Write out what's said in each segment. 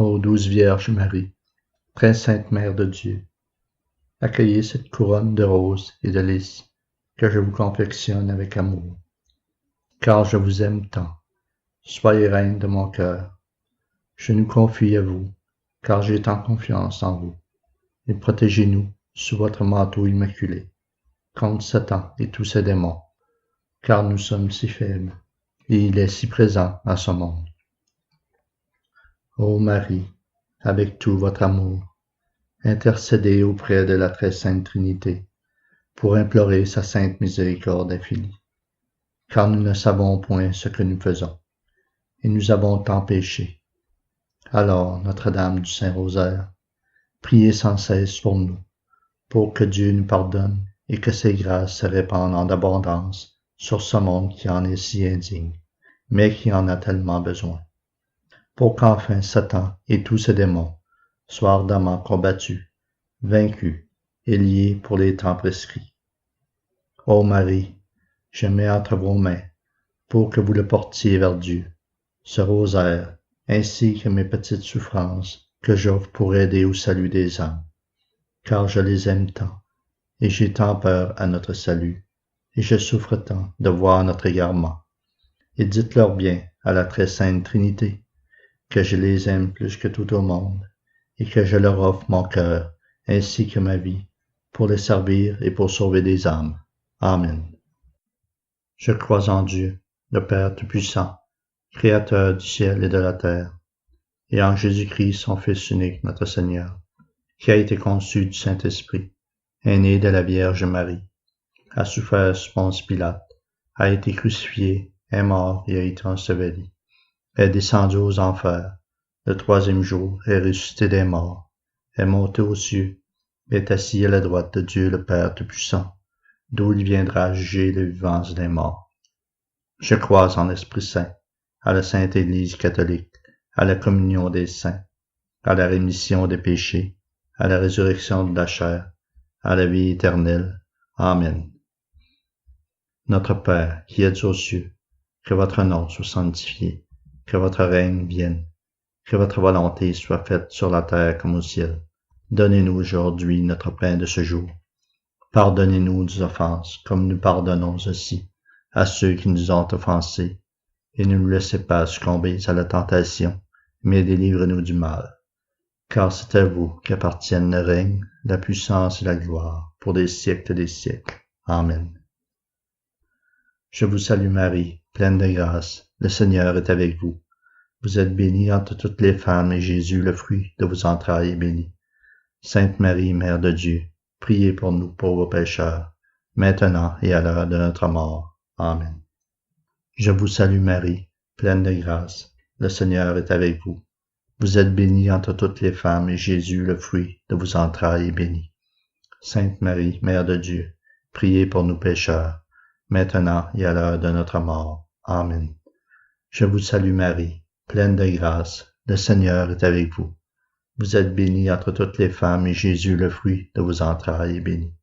Ô douce Vierge Marie, très sainte Mère de Dieu, accueillez cette couronne de roses et de lys que je vous confectionne avec amour. Car je vous aime tant, soyez reine de mon cœur. Je nous confie à vous, car j'ai tant confiance en vous. Et protégez-nous sous votre manteau immaculé, contre Satan et tous ses démons, car nous sommes si faibles, et il est si présent à ce monde. Ô Marie, avec tout votre amour, intercédez auprès de la très sainte Trinité, pour implorer sa sainte miséricorde infinie, car nous ne savons point ce que nous faisons, et nous avons tant péché. Alors, Notre-Dame du Saint-Rosaire, priez sans cesse pour nous, pour que Dieu nous pardonne et que ses grâces se répandent en abondance sur ce monde qui en est si indigne, mais qui en a tellement besoin, pour qu'enfin Satan et tous ses démons soient ardemment combattus, vaincus et liés pour les temps prescrits. Ô Marie, je mets entre vos mains, pour que vous le portiez vers Dieu, ce rosaire, ainsi que mes petites souffrances que j'offre pour aider au salut des âmes, car je les aime tant, et j'ai tant peur à notre salut, et je souffre tant de voir notre égarement. Et dites-leur bien à la très sainte Trinité, que je les aime plus que tout au monde, et que je leur offre mon cœur, ainsi que ma vie, pour les servir et pour sauver des âmes. Amen. Je crois en Dieu, le Père Tout-Puissant, Créateur du ciel et de la terre, et en Jésus-Christ, son Fils unique, notre Seigneur, qui a été conçu du Saint-Esprit, est né de la Vierge Marie, a souffert sous Ponce Pilate, a été crucifié, est mort et a été enseveli, est descendu aux enfers, le troisième jour est ressuscité des morts, est monté aux cieux, est assis à la droite de Dieu le Père Tout-Puissant, d'où il viendra juger les vivants et les morts. Je crois en l'Esprit Saint, à la Sainte Église catholique, à la communion des saints, à la rémission des péchés, à la résurrection de la chair, à la vie éternelle. Amen. Notre Père, qui êtes aux cieux, que votre nom soit sanctifié, que votre règne vienne, que votre volonté soit faite sur la terre comme au ciel. Donnez-nous aujourd'hui notre pain de ce jour. Pardonnez-nous nos offenses, comme nous pardonnons aussi à ceux qui nous ont offensés, et ne nous laissez pas succomber à la tentation, mais délivrez-nous du mal. Car c'est à vous qu'appartiennent le règne, la puissance et la gloire, pour des siècles et des siècles. Amen. Je vous salue Marie, pleine de grâce, le Seigneur est avec vous. Vous êtes bénie entre toutes les femmes, et Jésus, le fruit de vos entrailles, est béni. Sainte Marie, Mère de Dieu, priez pour nous pauvres pécheurs, maintenant et à l'heure de notre mort. Amen. Je vous salue Marie, pleine de grâce, le Seigneur est avec vous. Vous êtes bénie entre toutes les femmes, et Jésus, le fruit de vos entrailles, est béni. Sainte Marie, Mère de Dieu, priez pour nous pécheurs, maintenant et à l'heure de notre mort. Amen. Je vous salue Marie, pleine de grâce, le Seigneur est avec vous. Vous êtes bénie entre toutes les femmes, et Jésus, le fruit de vos entrailles, est béni.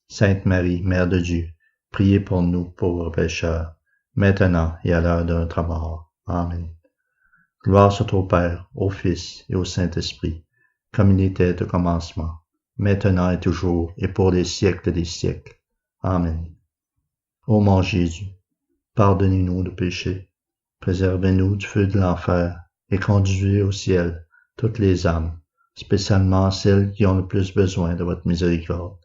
Sainte Marie, Mère de Dieu, priez pour nous pauvres pécheurs, maintenant et à l'heure de notre mort. Amen. Gloire soit au Père, au Fils et au Saint-Esprit, comme il était au commencement, maintenant et toujours, et pour les siècles des siècles. Amen. Ô mon Jésus, pardonnez-nous nos péchés, préservez-nous du feu de l'enfer, et conduisez au ciel toutes les âmes, spécialement celles qui ont le plus besoin de votre miséricorde.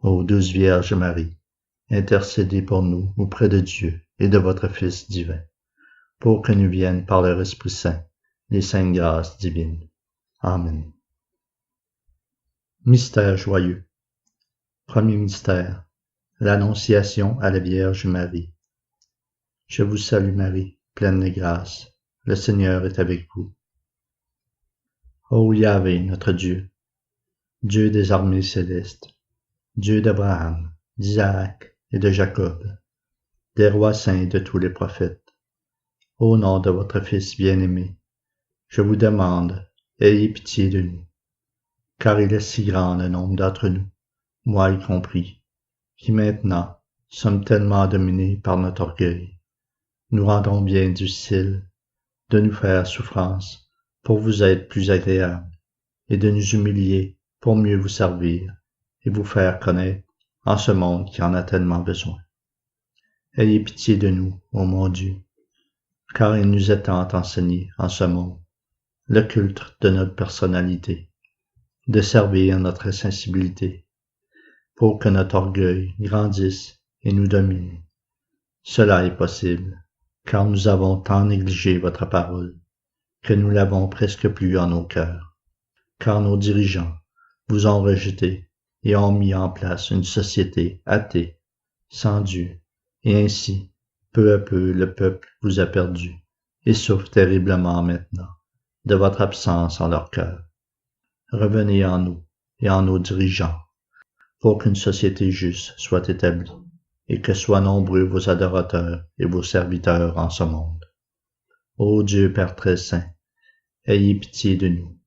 Ô douce Vierge Marie, intercédez pour nous auprès de Dieu et de votre Fils divin, pour que nous viennent par leur Esprit Saint les saintes grâces divines. Amen. Mystère joyeux. Premier mystère, l'Annonciation à la Vierge Marie. Je vous salue Marie, pleine de grâce, le Seigneur est avec vous. Ô Yahvé, notre Dieu, Dieu des armées célestes, Dieu d'Abraham, d'Isaac et de Jacob, des rois saints et de tous les prophètes, au nom de votre Fils bien-aimé, je vous demande, ayez pitié de nous, car il est si grand le nombre d'entre nous, moi y compris, qui maintenant sommes tellement dominés par notre orgueil, nous rendons bien difficile de nous faire souffrance pour vous être plus agréable, et de nous humilier pour mieux vous servir et vous faire connaître en ce monde qui en a tellement besoin. Ayez pitié de nous, ô mon Dieu, car il nous est tant enseigné en ce monde le culte de notre personnalité, de servir notre sensibilité, pour que notre orgueil grandisse et nous domine. Cela est possible, car nous avons tant négligé votre parole, que nous l'avons presque plus en nos cœurs, car nos dirigeants vous ont rejeté et ont mis en place une société athée, sans Dieu, et ainsi, peu à peu, le peuple vous a perdu et souffre terriblement maintenant de votre absence en leur cœur. Revenez en nous et en nos dirigeants, pour qu'une société juste soit établie et que soient nombreux vos adorateurs et vos serviteurs en ce monde. Ô Dieu Père très saint, ayez pitié de nous,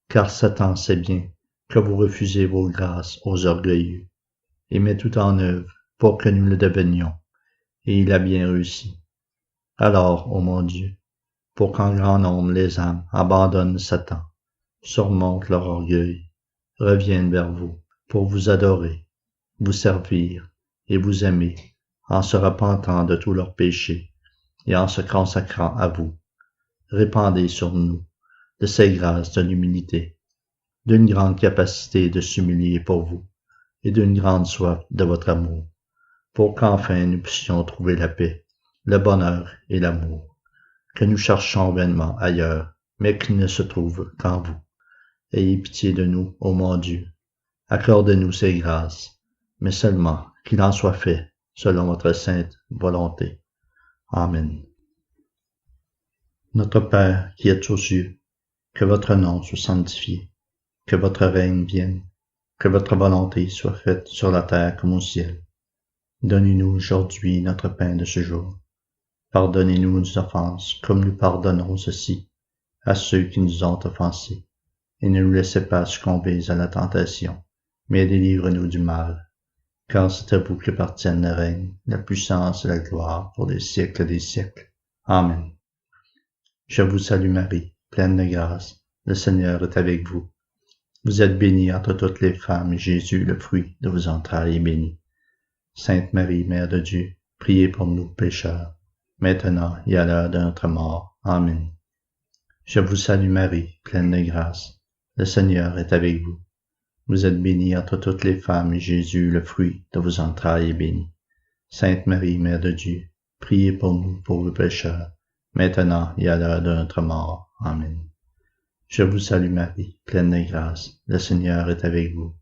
car Satan sait bien que vous refusez vos grâces aux orgueilleux, et met tout en œuvre pour que nous le devenions, et il a bien réussi. Alors, ô mon Dieu, pour qu'en grand nombre les âmes abandonnent Satan, surmontent leur orgueil, reviennent vers vous pour vous adorer, vous servir et vous aimer en se repentant de tous leurs péchés et en se consacrant à vous. Répandez sur nous de ces grâces de l'humilité, d'une grande capacité de s'humilier pour vous et d'une grande soif de votre amour, pour qu'enfin nous puissions trouver la paix, le bonheur et l'amour, que nous cherchons vainement ailleurs, mais qui ne se trouvent qu'en vous. Ayez pitié de nous, ô mon Dieu. Accordez-nous ces grâces, mais seulement qu'il en soit fait selon votre sainte volonté. Amen. Notre Père qui êtes aux cieux, que votre nom soit sanctifié, que votre règne vienne, que votre volonté soit faite sur la terre comme au ciel. Donnez-nous aujourd'hui notre pain de ce jour. Pardonnez-nous nos offenses comme nous pardonnons aussi à ceux qui nous ont offensés. Et ne nous laissez pas succomber à la tentation, mais délivre-nous du mal. Car c'est à vous qu'appartiennent le règne, la puissance et la gloire pour les siècles des siècles. Amen. Je vous salue Marie, pleine de grâce, le Seigneur est avec vous. Vous êtes bénie entre toutes les femmes, et Jésus, le fruit de vos entrailles, est béni. Sainte Marie, Mère de Dieu, priez pour nous pécheurs, maintenant et à l'heure de notre mort. Amen. Je vous salue Marie, pleine de grâce, le Seigneur est avec vous. Vous êtes bénie entre toutes les femmes, et Jésus, le fruit de vos entrailles, est béni. Sainte Marie, Mère de Dieu, priez pour nous pauvres pécheurs, maintenant et à l'heure de notre mort. Amen. Je vous salue Marie, pleine de grâce, le Seigneur est avec vous.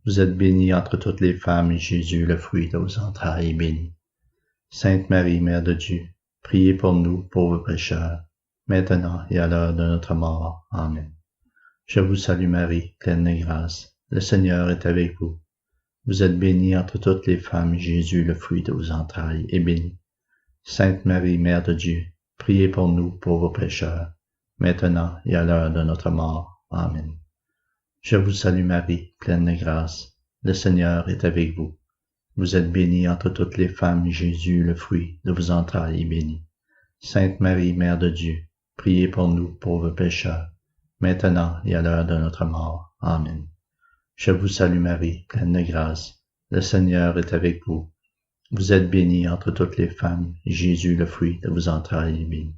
Vous êtes bénie entre toutes les femmes, et Jésus, le fruit de vos entrailles, est béni. Sainte Marie, Mère de Dieu, priez pour nous pauvres pécheurs, maintenant et à l'heure de notre mort. Amen. Je vous salue Marie, pleine de grâce, le Seigneur est avec vous. Vous êtes bénie entre toutes les femmes, et Jésus, le fruit de vos entrailles, est béni. Sainte Marie, Mère de Dieu, priez pour nous pauvres pécheurs, maintenant et à l'heure de notre mort. Amen. Je vous salue Marie, pleine de grâce, le Seigneur est avec vous. Vous êtes bénie entre toutes les femmes, et Jésus, le fruit de vos entrailles, est béni. Sainte Marie, Mère de Dieu, priez pour nous pauvres pécheurs, maintenant et à l'heure de notre mort. Amen. Je vous salue Marie, pleine de grâce, le Seigneur est avec vous. Vous êtes bénie entre toutes les femmes, et Jésus, le fruit de vos entrailles, est béni.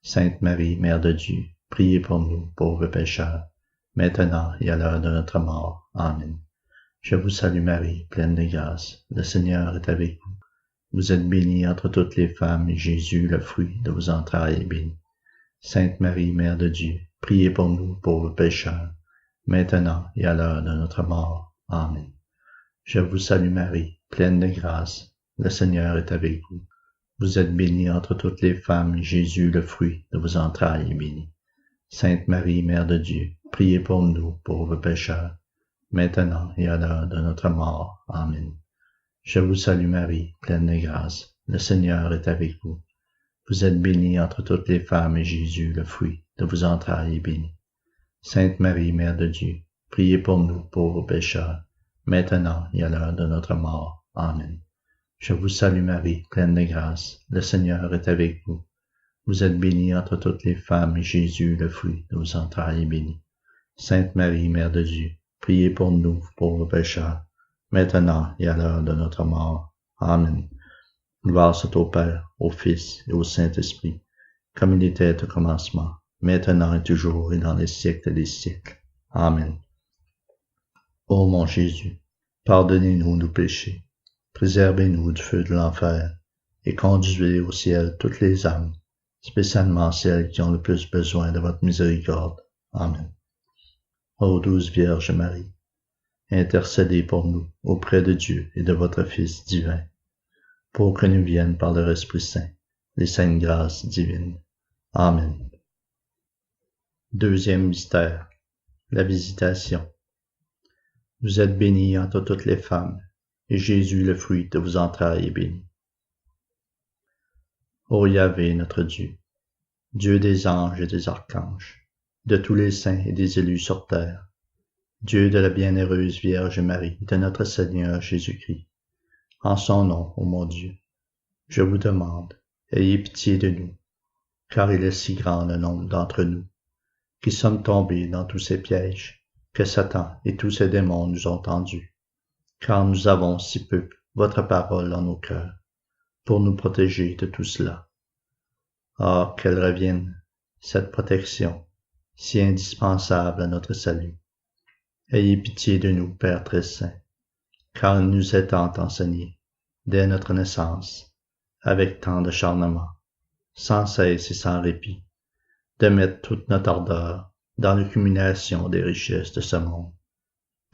Sainte Marie, Mère de Dieu, priez pour nous pauvres pécheurs, maintenant et à l'heure de notre mort. Amen. Je vous salue Marie, pleine de grâce, le Seigneur est avec vous. Vous êtes bénie entre toutes les femmes, et Jésus, le fruit de vos entrailles, est béni. Sainte Marie, Mère de Dieu, priez pour nous pauvres pécheurs, maintenant et à l'heure de notre mort. Amen. Je vous salue Marie, pleine de grâce, le Seigneur est avec vous. Vous êtes bénie entre toutes les femmes, et Jésus, le fruit de vos entrailles, est béni. Sainte Marie, Mère de Dieu, priez pour nous pauvres pécheurs, maintenant et à l'heure de notre mort. Amen. Je vous salue Marie, pleine de grâce, le Seigneur est avec vous. Vous êtes bénie entre toutes les femmes, et Jésus, le fruit de vos entrailles, est béni. Sainte Marie, Mère de Dieu, priez pour nous pauvres pécheurs, maintenant et à l'heure de notre mort. Amen. Je vous salue Marie, pleine de grâce, le Seigneur est avec vous. Vous êtes bénie entre toutes les femmes, et Jésus, le fruit de vos entrailles, est béni. Sainte Marie, Mère de Dieu, priez pour nous, pauvres pécheurs, maintenant et à l'heure de notre mort. Amen. Gloire soit au Père, au Fils et au Saint-Esprit, comme il était au commencement, maintenant et toujours et dans les siècles des siècles. Amen. Ô mon Jésus, pardonnez-nous nos péchés, préservez-nous du feu de l'enfer, et conduisez au ciel toutes les âmes, spécialement celles qui ont le plus besoin de votre miséricorde. Amen. Ô douce Vierge Marie, intercédez pour nous auprès de Dieu et de votre Fils divin, pour que nous viennent par leur Esprit Saint les saintes grâces divines. Amen. Deuxième mystère, la visitation. Vous êtes bénie entre toutes les femmes, et Jésus, le fruit de vos entrailles, est béni. Ô Yahvé, notre Dieu, Dieu des anges et des archanges, de tous les saints et des élus sur terre, Dieu de la bienheureuse Vierge Marie, de notre Seigneur Jésus-Christ, en son nom, ô mon Dieu, je vous demande, ayez pitié de nous, car il est si grand le nombre d'entre nous, qui sommes tombés dans tous ces pièges, que Satan et tous ses démons nous ont tendus, car nous avons si peu votre parole en nos cœurs, pour nous protéger de tout cela. Or, qu'elle revienne, cette protection, si indispensable à notre salut. Ayez pitié de nous, Père très saint, car il nous est tant enseigné, dès notre naissance, avec tant de charnement, sans cesse et sans répit, de mettre toute notre ardeur dans l'accumulation des richesses de ce monde,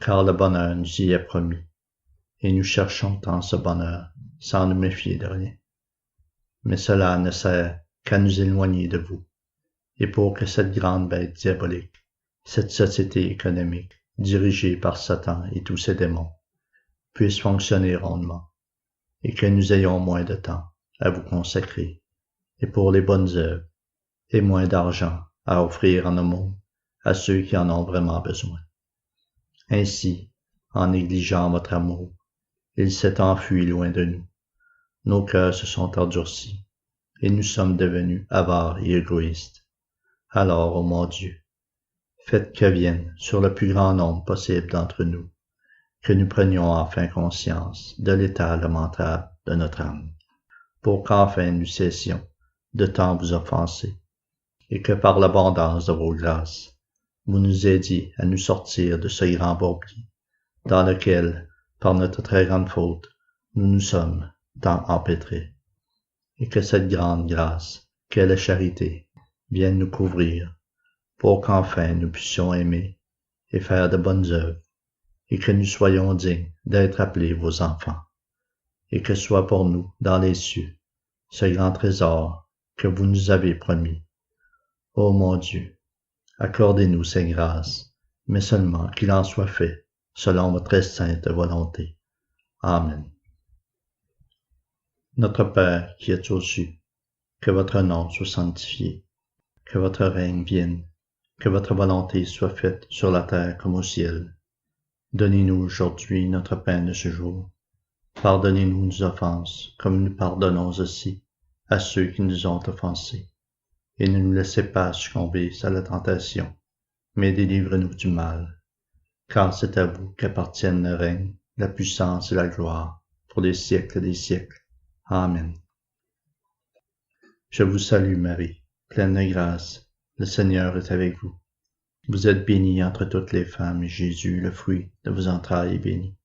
car le bonheur nous y est promis, et nous cherchons tant ce bonheur sans nous méfier de rien. Mais cela ne sert qu'à nous éloigner de vous, et pour que cette grande bête diabolique, cette société économique, dirigée par Satan et tous ses démons, puisse fonctionner rondement, et que nous ayons moins de temps à vous consacrer, et pour les bonnes œuvres, et moins d'argent à offrir en aumône à ceux qui en ont vraiment besoin. Ainsi, en négligeant votre amour, il s'est enfui loin de nous. Nos cœurs se sont endurcis, et nous sommes devenus avares et égoïstes. Alors, ô mon Dieu, faites que vienne sur le plus grand nombre possible d'entre nous, que nous prenions enfin conscience de l'état lamentable de notre âme, pour qu'enfin nous cessions de tant vous offenser, et que par l'abondance de vos grâces, vous nous aidiez à nous sortir de ce grand bourbier, dans lequel, par notre très grande faute, nous nous sommes tant empêtrés, et que cette grande grâce, qu'est la charité, vienne nous couvrir, pour qu'enfin nous puissions aimer et faire de bonnes œuvres, et que nous soyons dignes d'être appelés vos enfants, et que soit pour nous, dans les cieux, ce grand trésor que vous nous avez promis. Ô mon Dieu, accordez-nous ces grâces, mais seulement qu'il en soit fait selon votre très sainte volonté. Amen. Notre Père qui es aux cieux, que votre nom soit sanctifié, que votre règne vienne, que votre volonté soit faite sur la terre comme au ciel. Donnez-nous aujourd'hui notre pain de ce jour. Pardonnez-nous nos offenses, comme nous pardonnons aussi à ceux qui nous ont offensés. Et ne nous laissez pas succomber à la tentation, mais délivrez-nous du mal. Car c'est à vous qu'appartiennent le règne, la puissance et la gloire, pour les siècles des siècles. Amen. Je vous salue Marie, pleine de grâce, le Seigneur est avec vous. Vous êtes bénie entre toutes les femmes, et Jésus, le fruit de vos entrailles, est béni.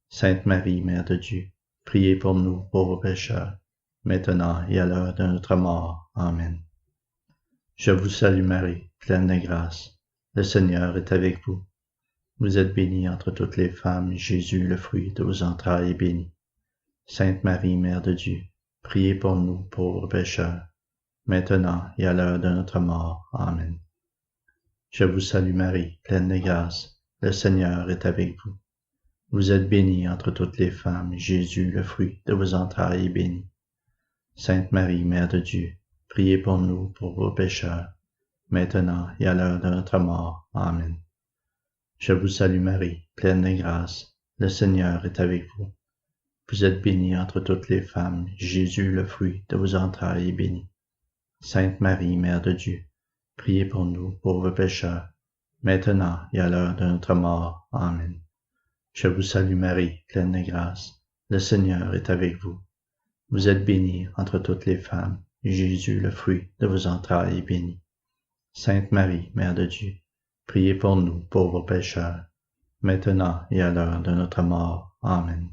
Sainte Marie, Mère de Dieu, priez pour nous, pauvres pécheurs, maintenant et à l'heure de notre mort. Amen. Je vous salue Marie, pleine de grâce, le Seigneur est avec vous. Vous êtes bénie entre toutes les femmes, et Jésus, le fruit de vos entrailles, est béni. Sainte Marie, Mère de Dieu, priez pour nous, pauvres pécheurs, maintenant et à l'heure de notre mort. Amen. Je vous salue Marie, pleine de grâce, le Seigneur est avec vous. Vous êtes bénie entre toutes les femmes, et Jésus, le fruit de vos entrailles, est béni. Sainte Marie, Mère de Dieu, priez pour nous, pauvres pécheurs, maintenant et à l'heure de notre mort. Amen. Je vous salue Marie, pleine de grâce, le Seigneur est avec vous. Vous êtes bénie entre toutes les femmes, et Jésus, le fruit de vos entrailles, est béni. Sainte Marie, Mère de Dieu, priez pour nous, pauvres pécheurs, maintenant et à l'heure de notre mort. Amen. Je vous salue Marie, pleine de grâce. Le Seigneur est avec vous. Vous êtes bénie entre toutes les femmes, et Jésus, le fruit de vos entrailles, est béni. Sainte Marie, Mère de Dieu, priez pour nous, pauvres pécheurs, maintenant et à l'heure de notre mort. Amen.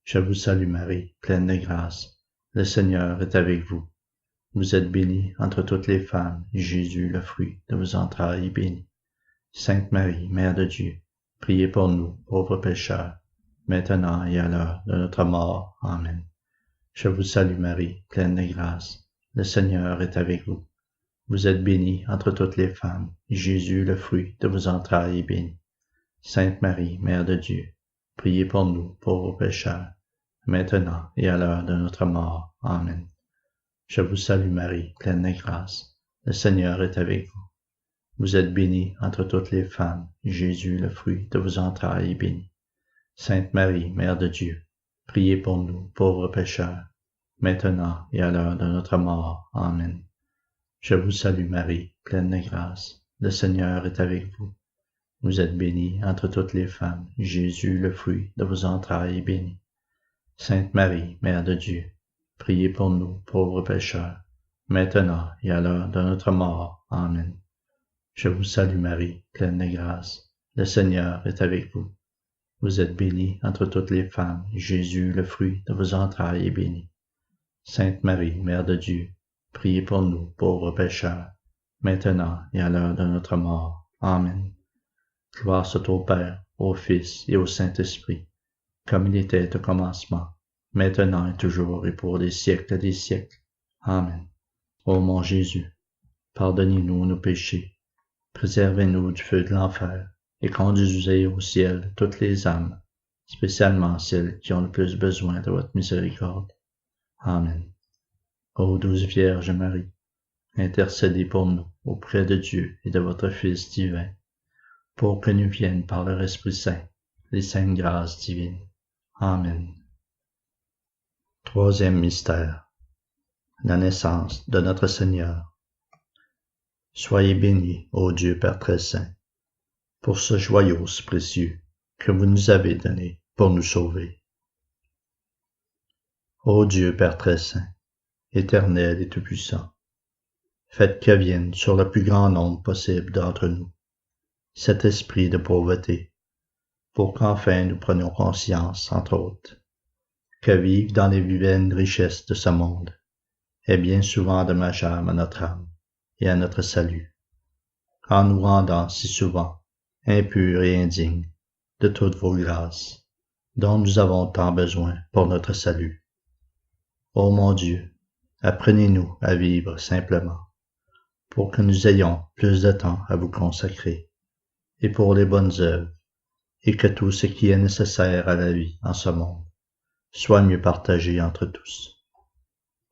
Je vous salue Marie, pleine de grâce. Le Seigneur est avec vous. Vous êtes bénie entre toutes les femmes, et Jésus, le fruit de vos entrailles, est béni. Sainte Marie, Mère de Dieu, priez pour nous, pauvres pécheurs, maintenant et à l'heure de notre mort. Amen. Je vous salue Marie, pleine de grâce. Le Seigneur est avec vous. Vous êtes bénie entre toutes les femmes, et Jésus, le fruit de vos entrailles, est béni. Sainte Marie, Mère de Dieu, priez pour nous, pauvres pécheurs, maintenant et à l'heure de notre mort. Amen. Je vous salue Marie, pleine de grâce. Le Seigneur est avec vous. Vous êtes bénie entre toutes les femmes, et Jésus, le fruit de vos entrailles, est béni. Sainte Marie, Mère de Dieu, priez pour nous, pauvres pécheurs, maintenant et à l'heure de notre mort. Amen. Je vous salue Marie, pleine de grâce. Le Seigneur est avec vous. Vous êtes bénie entre toutes les femmes, et Jésus, le fruit de vos entrailles, est béni. Sainte Marie, Mère de Dieu, priez pour nous, pauvres pécheurs, maintenant et à l'heure de notre mort. Amen. Je vous salue Marie, pleine de grâce. Le Seigneur est avec vous. Vous êtes bénie entre toutes les femmes, et Jésus, le fruit de vos entrailles, est béni. Sainte Marie, Mère de Dieu, priez pour nous, pauvres pécheurs, maintenant et à l'heure de notre mort. Amen. Gloire soit au Père, au Fils et au Saint-Esprit, comme il était au commencement, maintenant et toujours et pour des siècles des siècles. Amen. Ô mon Jésus, pardonnez-nous nos péchés, préservez-nous du feu de l'enfer, et conduisez au ciel toutes les âmes, spécialement celles qui ont le plus besoin de votre miséricorde. Amen. Ô douce Vierge Marie, intercédez pour nous auprès de Dieu et de votre Fils divin, pour que nous viennent par leur Esprit Saint les saintes grâces divines. Amen. Troisième mystère, la naissance de notre Seigneur. Soyez bénis, ô Dieu Père très saint, pour ce joyau si précieux que vous nous avez donné pour nous sauver. Ô Dieu Père très saint, éternel et tout-puissant, faites que vienne sur le plus grand nombre possible d'entre nous cet esprit de pauvreté, pour qu'enfin nous prenions conscience, entre autres, que vivre dans les vaines richesses de ce monde est bien souvent dommageable à notre âme et à notre salut, en nous rendant si souvent impurs et indignes de toutes vos grâces, dont nous avons tant besoin pour notre salut. Ô mon Dieu, apprenez-nous à vivre simplement, pour que nous ayons plus de temps à vous consacrer, et pour les bonnes œuvres, et que tout ce qui est nécessaire à la vie en ce monde soit mieux partagé entre tous.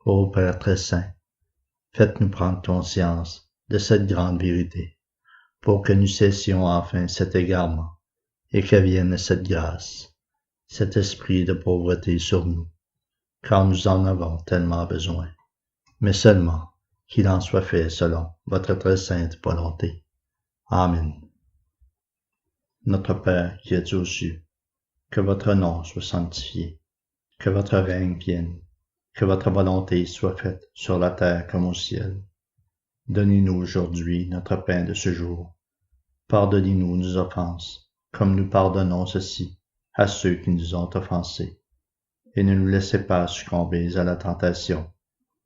Ô Père très saint, faites-nous prendre conscience de cette grande vérité, pour que nous cessions enfin cet égarement, et que vienne cette grâce, cet esprit de pauvreté sur nous, car nous en avons tellement besoin, mais seulement qu'il en soit fait selon votre très sainte volonté. Amen. Notre Père qui êtes aux cieux, que votre nom soit sanctifié, que votre règne vienne, que votre volonté soit faite sur la terre comme au ciel. Donnez-nous aujourd'hui notre pain de ce jour. Pardonnez-nous nos offenses, comme nous pardonnons aussi à ceux qui nous ont offensés. Et ne nous laissez pas succomber à la tentation,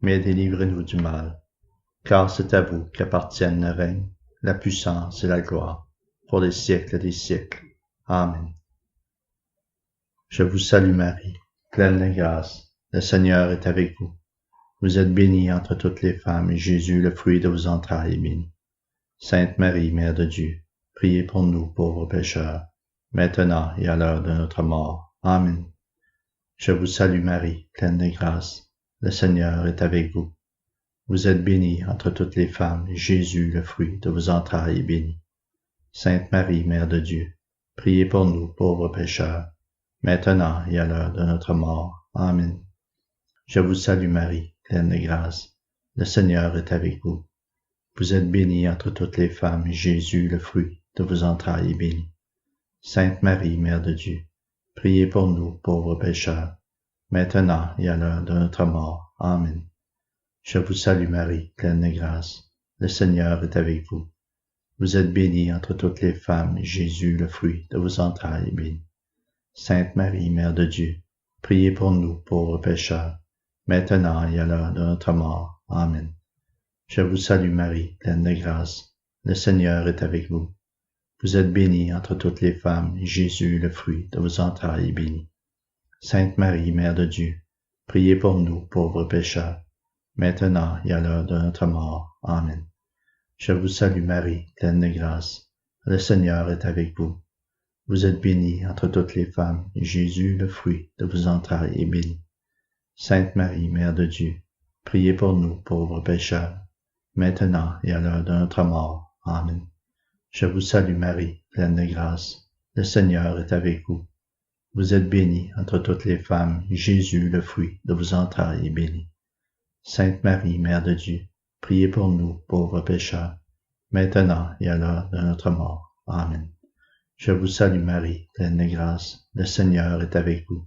mais délivrez-nous du mal, car c'est à vous qu'appartiennent le règne, la puissance et la gloire, pour les siècles des siècles. Amen. Je vous salue Marie, pleine de grâce, le Seigneur est avec vous. Vous êtes bénie entre toutes les femmes, et Jésus, le fruit de vos entrailles, est béni. Sainte Marie, Mère de Dieu, priez pour nous, pauvres pécheurs, maintenant et à l'heure de notre mort. Amen. Je vous salue Marie, pleine de grâce, le Seigneur est avec vous. Vous êtes bénie entre toutes les femmes, et Jésus, le fruit de vos entrailles, est béni. Sainte Marie, Mère de Dieu, priez pour nous, pauvres pécheurs, maintenant et à l'heure de notre mort. Amen. Je vous salue Marie, pleine de grâce, le Seigneur est avec vous. Vous êtes bénie entre toutes les femmes, et Jésus, le fruit de vos entrailles, est béni. Sainte Marie, Mère de Dieu, priez pour nous, pauvres pécheurs, maintenant et à l'heure de notre mort. Amen. Je vous salue Marie, pleine de grâce. Le Seigneur est avec vous. Vous êtes bénie entre toutes les femmes, et Jésus, le fruit de vos entrailles, est béni. Sainte Marie, Mère de Dieu, priez pour nous, pauvres pécheurs, maintenant et à l'heure de notre mort. Amen. Je vous salue Marie, pleine de grâce. Le Seigneur est avec vous. Vous êtes bénie entre toutes les femmes, et Jésus, le fruit de vos entrailles, est béni. Sainte Marie, Mère de Dieu, priez pour nous, pauvres pécheurs, maintenant et à l'heure de notre mort. Amen. Je vous salue Marie, pleine de grâce. Le Seigneur est avec vous. Vous êtes bénie entre toutes les femmes, et Jésus, le fruit de vos entrailles, est béni. Sainte Marie, Mère de Dieu, priez pour nous, pauvres pécheurs, maintenant et à l'heure de notre mort. Amen. Je vous salue Marie, pleine de grâce. Le Seigneur est avec vous. Vous êtes bénie entre toutes les femmes, et Jésus, le fruit de vos entrailles, est béni. Sainte Marie, Mère de Dieu, priez pour nous, pauvres pécheurs, maintenant et à l'heure de notre mort. Amen. Je vous salue Marie, pleine de grâce. Le Seigneur est avec vous.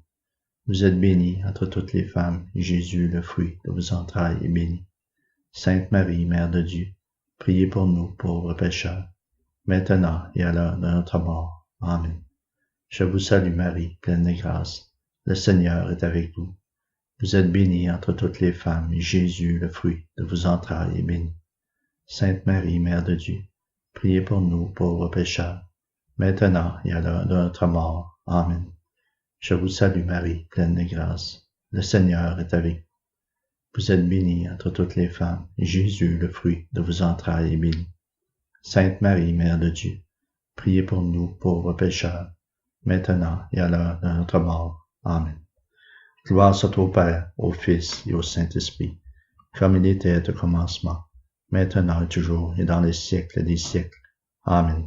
Vous êtes bénie entre toutes les femmes, et Jésus, le fruit de vos entrailles, est béni. Sainte Marie, Mère de Dieu, priez pour nous, pauvres pécheurs, maintenant et à l'heure de notre mort. Amen. Je vous salue Marie, pleine de grâce. Le Seigneur est avec vous. Vous êtes bénie entre toutes les femmes, et Jésus, le fruit de vos entrailles, est béni. Sainte Marie, Mère de Dieu, priez pour nous, pauvres pécheurs, maintenant et à l'heure de notre mort. Amen. Je vous salue Marie, pleine de grâce. Le Seigneur est avec vous. Vous êtes bénie entre toutes les femmes, et Jésus, le fruit de vos entrailles, est béni. Sainte Marie, Mère de Dieu, priez pour nous, pauvres pécheurs, maintenant et à l'heure de notre mort. Amen. Gloire soit au Père, au Fils et au Saint-Esprit, comme il était au commencement, maintenant et toujours, et dans les siècles des siècles. Amen.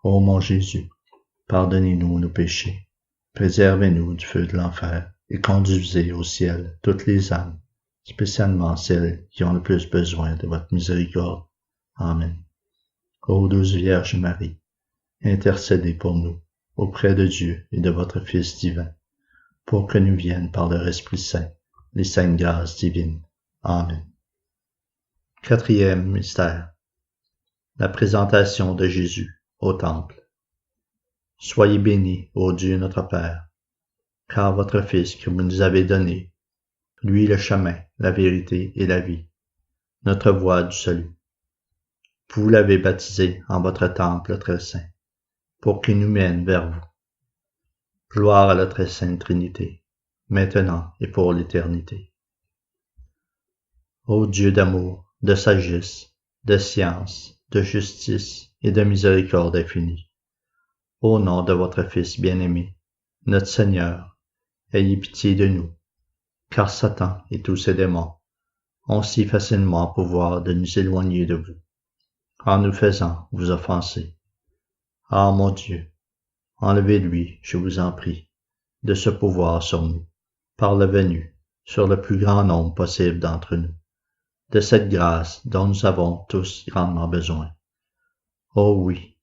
Ô mon Jésus, pardonnez-nous nos péchés, préservez-nous du feu de l'enfer, et conduisez au ciel toutes les âmes, spécialement celles qui ont le plus besoin de votre miséricorde. Amen. Ô douce Vierge Marie, intercédez pour nous, auprès de Dieu et de votre Fils divin, pour que nous viennent par leur Esprit Saint les saintes grâces divines. Amen. Quatrième mystère. La présentation de Jésus au Temple. Soyez bénis, ô Dieu notre Père, car votre Fils que vous nous avez donné, lui le chemin, la vérité et la vie, notre voie du salut. Vous l'avez baptisé en votre Temple très saint, pour qu'il nous mène vers vous. Gloire à la très sainte Trinité, maintenant et pour l'éternité. Ô Dieu d'amour, de sagesse, de science, de justice et de miséricorde infinie, au nom de votre Fils bien-aimé, notre Seigneur, ayez pitié de nous, car Satan et tous ses démons ont si facilement pouvoir de nous éloigner de vous, en nous faisant vous offenser. Ah mon Dieu, enlevez-lui, je vous en prie, de ce pouvoir sur nous, par la venue, sur le plus grand nombre possible d'entre nous, de cette grâce dont nous avons tous grandement besoin. Oh oui,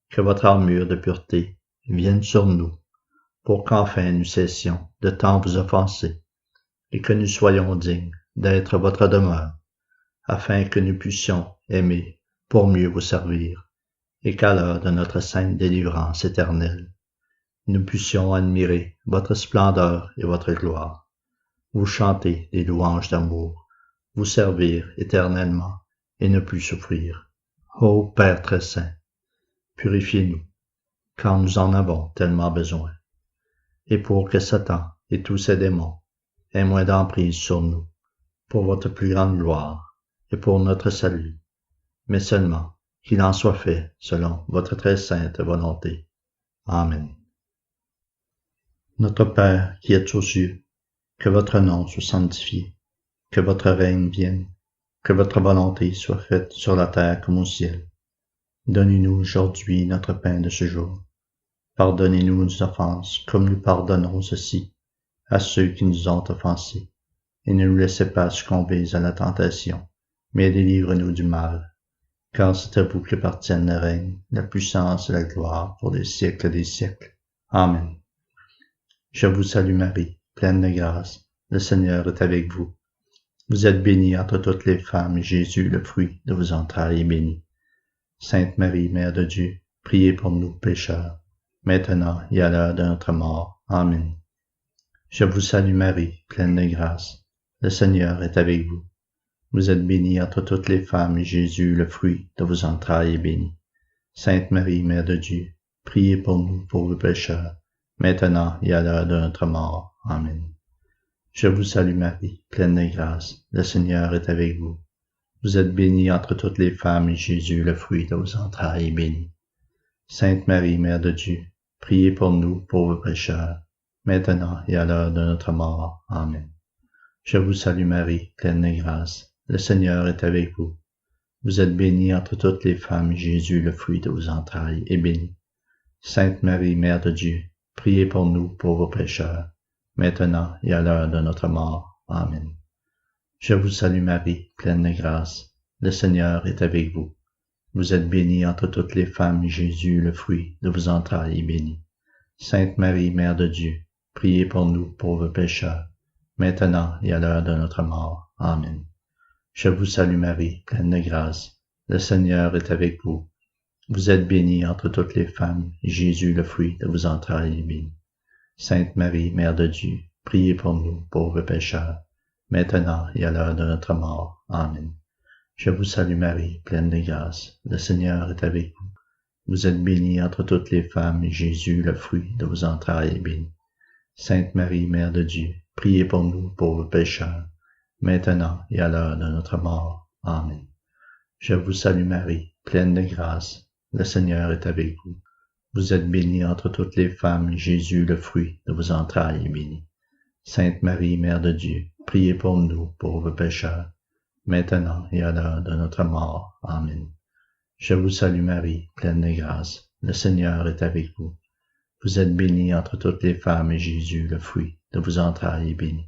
que votre armure de pureté vienne sur nous, pour qu'enfin nous cessions de tant vous offenser, et que nous soyons dignes d'être votre demeure, afin que nous puissions aimer pour mieux vous servir, et qu'à l'heure de notre sainte délivrance éternelle, nous puissions admirer votre splendeur et votre gloire, vous chanter des louanges d'amour, vous servir éternellement et ne plus souffrir. Ô Père très saint, purifiez-nous, car nous en avons tellement besoin, et pour que Satan et tous ses démons aient moins d'emprise sur nous, pour votre plus grande gloire et pour notre salut, mais seulement qu'il en soit fait selon votre très sainte volonté. Amen. Notre Père qui êtes aux cieux, que votre nom soit sanctifié, que votre règne vienne, que votre volonté soit faite sur la terre comme au ciel. Donnez-nous aujourd'hui notre pain de ce jour. Pardonnez-nous nos offenses, comme nous pardonnons aussi à ceux qui nous ont offensés. Et ne nous laissez pas succomber à la tentation, mais délivre-nous du mal. Car c'est à vous qu'appartiennent le règne, la puissance et la gloire pour les siècles des siècles. Amen. Je vous salue Marie, pleine de grâce, le Seigneur est avec vous. Vous êtes bénie entre toutes les femmes, et Jésus, le fruit de vos entrailles, est béni. Sainte Marie, Mère de Dieu, priez pour nous pécheurs, maintenant et à l'heure de notre mort. Amen. Je vous salue Marie, pleine de grâce, le Seigneur est avec vous. Vous êtes bénie entre toutes les femmes, et Jésus, le fruit de vos entrailles, est béni. Sainte Marie, Mère de Dieu, priez pour nous pauvres pécheurs, maintenant et à l'heure de notre mort. Amen. Je vous salue Marie, pleine de grâce, le Seigneur est avec vous. Vous êtes bénie entre toutes les femmes, et Jésus, le fruit de vos entrailles, est béni. Sainte Marie, Mère de Dieu, priez pour nous pauvres pécheurs, maintenant et à l'heure de notre mort. Amen. Je vous salue Marie, pleine de grâce, le Seigneur est avec vous. Vous êtes bénie entre toutes les femmes, et Jésus, le fruit de vos entrailles, est béni. Sainte Marie, Mère de Dieu, priez pour nous pauvres pécheurs, maintenant et à l'heure de notre mort. Amen. Je vous salue Marie, pleine de grâce, le Seigneur est avec vous. Vous êtes bénie entre toutes les femmes, et Jésus, le fruit de vos entrailles, est béni. Sainte Marie, Mère de Dieu, priez pour nous pauvres pécheurs, maintenant et à l'heure de notre mort. Amen. Je vous salue Marie, pleine de grâce, le Seigneur est avec vous. Vous êtes bénie entre toutes les femmes, et Jésus, le fruit de vos entrailles, est béni. Sainte Marie, Mère de Dieu, priez pour nous pauvres pécheurs, maintenant et à l'heure de notre mort. Amen. Je vous salue Marie, pleine de grâce, le Seigneur est avec vous. Vous êtes bénie entre toutes les femmes, et Jésus, le fruit de vos entrailles, est béni. Sainte Marie, Mère de Dieu, priez pour nous pauvres pécheurs, maintenant et à l'heure de notre mort. Amen. Je vous salue Marie, pleine de grâce, le Seigneur est avec vous. Vous êtes bénie entre toutes les femmes, et Jésus, le fruit de vos entrailles, est béni. Sainte Marie, Mère de Dieu, priez pour nous pauvres pécheurs, maintenant et à l'heure de notre mort. Amen. Je vous salue Marie, pleine de grâce, le Seigneur est avec vous. Vous êtes bénie entre toutes les femmes, et Jésus, le fruit de vos entrailles, est béni.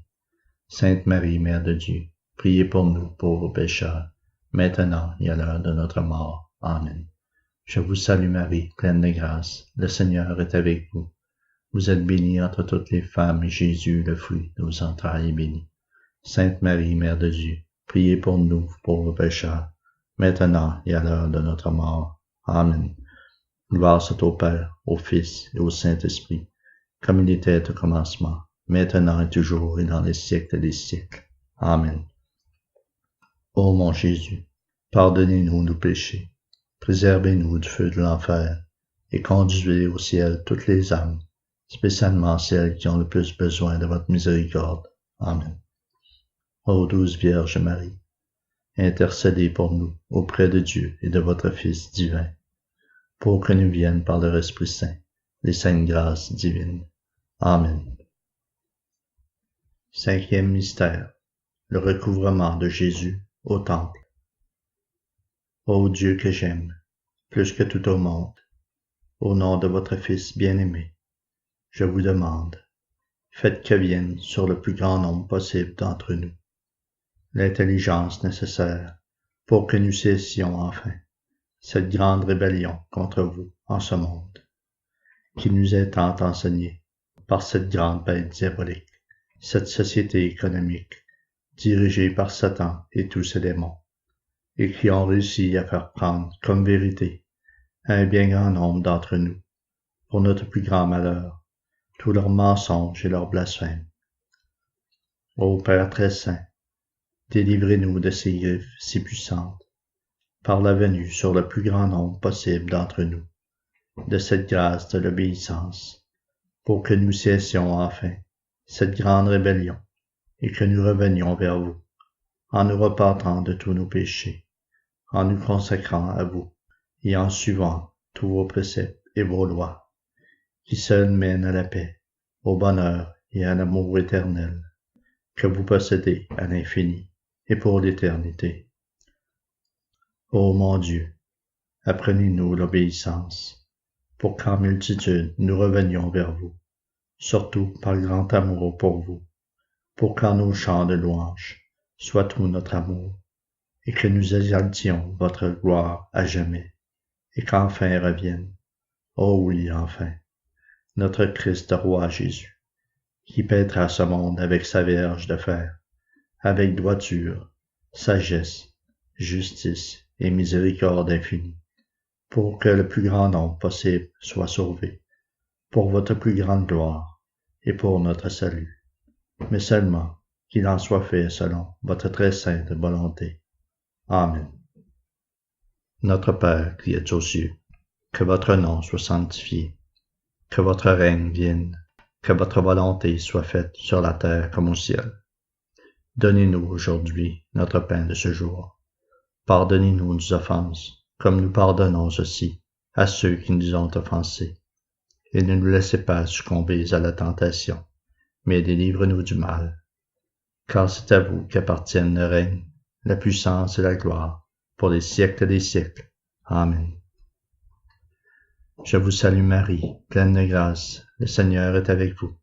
Sainte Marie, Mère de Dieu, priez pour nous pauvres pécheurs, maintenant et à l'heure de notre mort. Amen. Je vous salue Marie, pleine de grâce, le Seigneur est avec vous. Vous êtes bénie entre toutes les femmes, et Jésus, le fruit de vos entrailles, est béni. Sainte Marie, Mère de Dieu, priez pour nous pauvres pécheurs, maintenant et à l'heure de notre mort. Amen. Gloire soit au Père, au Fils et au Saint-Esprit, comme il était au commencement, maintenant et toujours et dans les siècles des siècles. Amen. Ô mon Jésus, pardonnez-nous nos péchés, préservez-nous du feu de l'enfer, et conduisez au ciel toutes les âmes, spécialement celles qui ont le plus besoin de votre miséricorde. Amen. Ô douce Vierge Marie, intercédez pour nous auprès de Dieu et de votre Fils divin, pour que nous viennent par leur Esprit Saint les saintes grâces divines. Amen. Cinquième mystère, le recouvrement de Jésus au Temple. Ô Dieu que j'aime, plus que tout au monde, au nom de votre Fils bien-aimé, je vous demande, faites que vienne sur le plus grand nombre possible d'entre nous l'intelligence nécessaire pour que nous cessions enfin cette grande rébellion contre vous en ce monde, qui nous est tant enseignée par cette grande bête diabolique, cette société économique dirigée par Satan et tous ses démons, et qui ont réussi à faire prendre comme vérité à un bien grand nombre d'entre nous, pour notre plus grand malheur, tous leurs mensonges et leurs blasphèmes. Ô Père très saint, délivrez-nous de ces griffes si puissantes, par la venue sur le plus grand nombre possible d'entre nous, de cette grâce de l'obéissance, pour que nous cessions enfin cette grande rébellion, et que nous revenions vers vous, en nous repentant de tous nos péchés, en nous consacrant à vous, et en suivant tous vos préceptes et vos lois, qui seuls mènent à la paix, au bonheur et à l'amour éternel, que vous possédez à l'infini et pour l'éternité. Ô mon Dieu, apprenez-nous l'obéissance, pour qu'en multitude nous revenions vers vous, surtout par grand amour pour vous, pour qu'en nos chants de louange soit tout notre amour, et que nous exaltions votre gloire à jamais, et qu'enfin revienne, oh oui, enfin, notre Christ roi Jésus, qui paîtra ce monde avec sa verge de fer, avec droiture, sagesse, justice et miséricorde infinie, pour que le plus grand nombre possible soit sauvé, pour votre plus grande gloire et pour notre salut, mais seulement qu'il en soit fait selon votre très sainte volonté. Amen. Notre Père qui es aux cieux, que votre nom soit sanctifié, que votre règne vienne, que votre volonté soit faite sur la terre comme au ciel. Donnez-nous aujourd'hui notre pain de ce jour. Pardonnez-nous nos offenses, comme nous pardonnons aussi à ceux qui nous ont offensés. Et ne nous laissez pas succomber à la tentation, mais délivre-nous du mal. Car c'est à vous qu'appartiennent le règne, la puissance et la gloire, pour les siècles des siècles. Amen. Je vous salue Marie, pleine de grâce, le Seigneur est avec vous.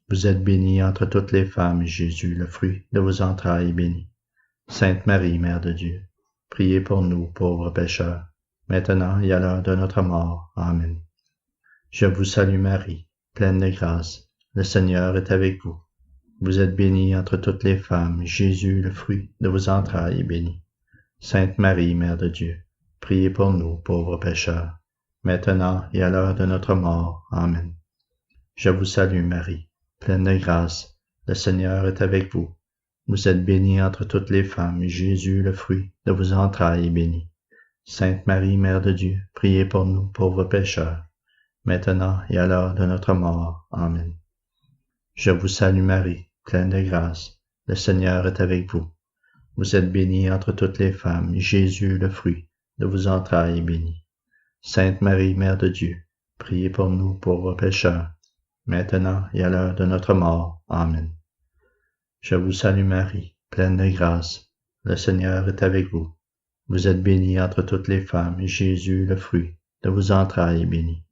Vous êtes bénie entre toutes les femmes, et Jésus, le fruit de vos entrailles, est béni. Sainte Marie, Mère de Dieu, priez pour nous, pauvres pécheurs, maintenant et à l'heure de notre mort. Amen. Je vous salue Marie, pleine de grâce, le Seigneur est avec vous. Vous êtes bénie entre toutes les femmes, et Jésus, le fruit de vos entrailles, est béni. Sainte Marie, Mère de Dieu, priez pour nous, pauvres pécheurs, maintenant et à l'heure de notre mort. Amen. Je vous salue Marie, pleine de grâce, le Seigneur est avec vous. Vous êtes bénie entre toutes les femmes, et Jésus, le fruit de vos entrailles, est béni. Sainte Marie, Mère de Dieu, priez pour nous, pauvres pécheurs, maintenant et à l'heure de notre mort. Amen. Je vous salue Marie, pleine de grâce, le Seigneur est avec vous. Vous êtes bénie entre toutes les femmes, et Jésus, le fruit de vos entrailles, est béni. Sainte Marie, Mère de Dieu, priez pour nous, pauvres pécheurs, maintenant et à l'heure de notre mort. Amen. Je vous salue Marie, pleine de grâce, le Seigneur est avec vous. Vous êtes bénie entre toutes les femmes, et Jésus, le fruit de vos entrailles, est béni.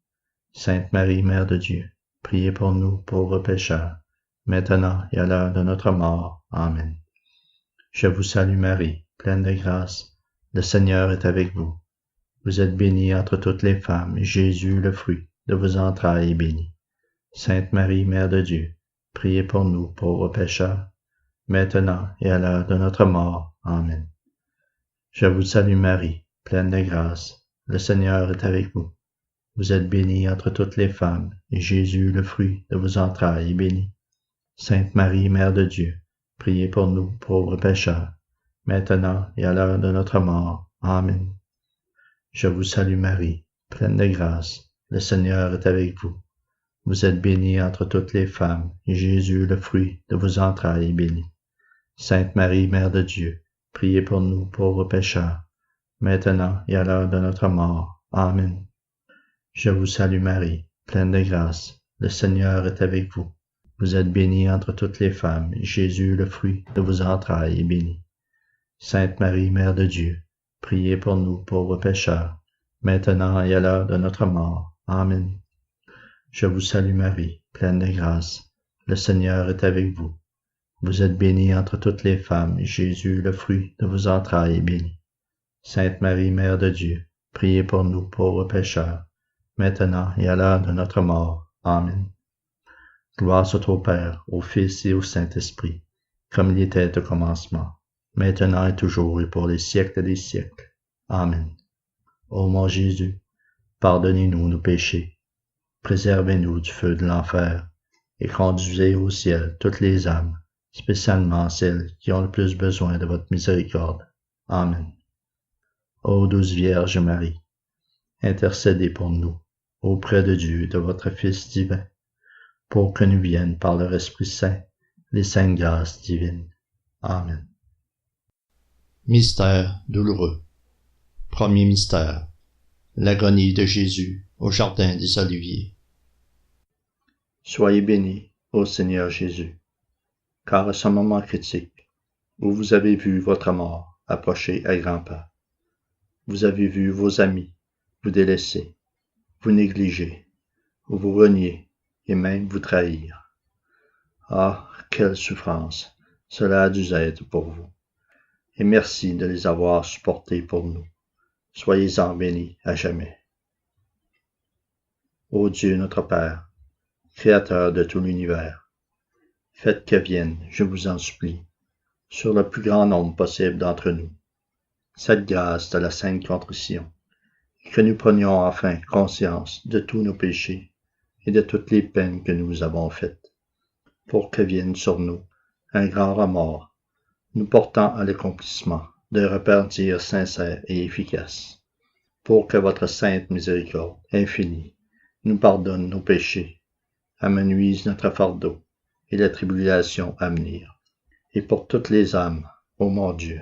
Sainte Marie, Mère de Dieu, priez pour nous, pauvres pécheurs, maintenant et à l'heure de notre mort. Amen. Je vous salue Marie, pleine de grâce, le Seigneur est avec vous. Vous êtes bénie entre toutes les femmes, et Jésus, le fruit de vos entrailles, est béni. Sainte Marie, Mère de Dieu, priez pour nous, pauvres pécheurs, maintenant et à l'heure de notre mort. Amen. Je vous salue Marie, pleine de grâce, le Seigneur est avec vous. Vous êtes bénie entre toutes les femmes, et Jésus, le fruit de vos entrailles, est béni. Sainte Marie, Mère de Dieu, priez pour nous, pauvres pécheurs, maintenant et à l'heure de notre mort. Amen. Je vous salue Marie, pleine de grâce, le Seigneur est avec vous. Vous êtes bénie entre toutes les femmes, et Jésus, le fruit de vos entrailles, est béni. Sainte Marie, Mère de Dieu, priez pour nous, pauvres pécheurs, maintenant et à l'heure de notre mort. Amen. Je vous salue Marie, pleine de grâce, le Seigneur est avec vous. Vous êtes bénie entre toutes les femmes, et Jésus, le fruit de vos entrailles, est béni. Sainte Marie, Mère de Dieu, priez pour nous, pauvres pécheurs, maintenant et à l'heure de notre mort. Amen. Je vous salue Marie, pleine de grâce, le Seigneur est avec vous. Vous êtes bénie entre toutes les femmes, et Jésus, le fruit de vos entrailles, est béni. Sainte Marie, Mère de Dieu, priez pour nous, pauvres pécheurs, maintenant et à l'heure de notre mort. Amen. Gloire soit au Père, au Fils et au Saint-Esprit, comme il était au commencement, maintenant et toujours et pour les siècles des siècles. Amen. Ô mon Jésus, pardonnez-nous nos péchés, préservez-nous du feu de l'enfer, et conduisez au ciel toutes les âmes, spécialement celles qui ont le plus besoin de votre miséricorde. Amen. Ô douce Vierge Marie, intercédez pour nous, auprès de Dieu et de votre Fils divin, pour que nous viennent par leur Esprit Saint les saintes grâces divines. Amen. Mystère douloureux. Premier mystère. L'agonie de Jésus au jardin des Oliviers. Soyez bénis, ô Seigneur Jésus, car à ce moment critique, où vous avez vu votre mort approcher à grands pas, vous avez vu vos amis vous délaisser, vous négliger, vous renier et même vous trahir. Ah, quelle souffrance cela a dû être pour vous! et merci de les avoir supportés pour nous. Soyez-en bénis à jamais. Ô Dieu notre Père, Créateur de tout l'univers, faites que vienne, je vous en supplie, sur le plus grand nombre possible d'entre nous, cette grâce de la sainte contrition, et que nous prenions enfin conscience de tous nos péchés et de toutes les peines que nous avons faites, pour que vienne sur nous un grand remords, nous portant à l'accomplissement d'un repentir sincère et efficace, pour que votre sainte miséricorde infinie nous pardonne nos péchés, amenuise notre fardeau et la tribulation à venir, et pour toutes les âmes, ô mon Dieu,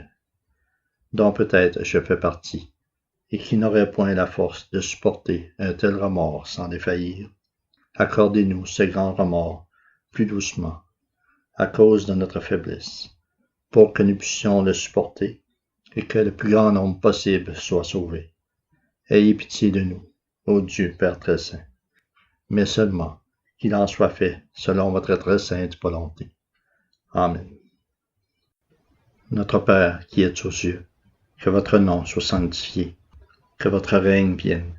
dont peut-être je fais partie, et qui n'auraient point la force de supporter un tel remords sans défaillir, accordez-nous ce grand remords plus doucement, à cause de notre faiblesse, pour que nous puissions le supporter et que le plus grand nombre possible soit sauvé. Ayez pitié de nous, ô Dieu Père très saint, mais seulement qu'il en soit fait selon votre très sainte volonté. Amen. Notre Père qui êtes aux cieux, que votre nom soit sanctifié, que votre règne vienne,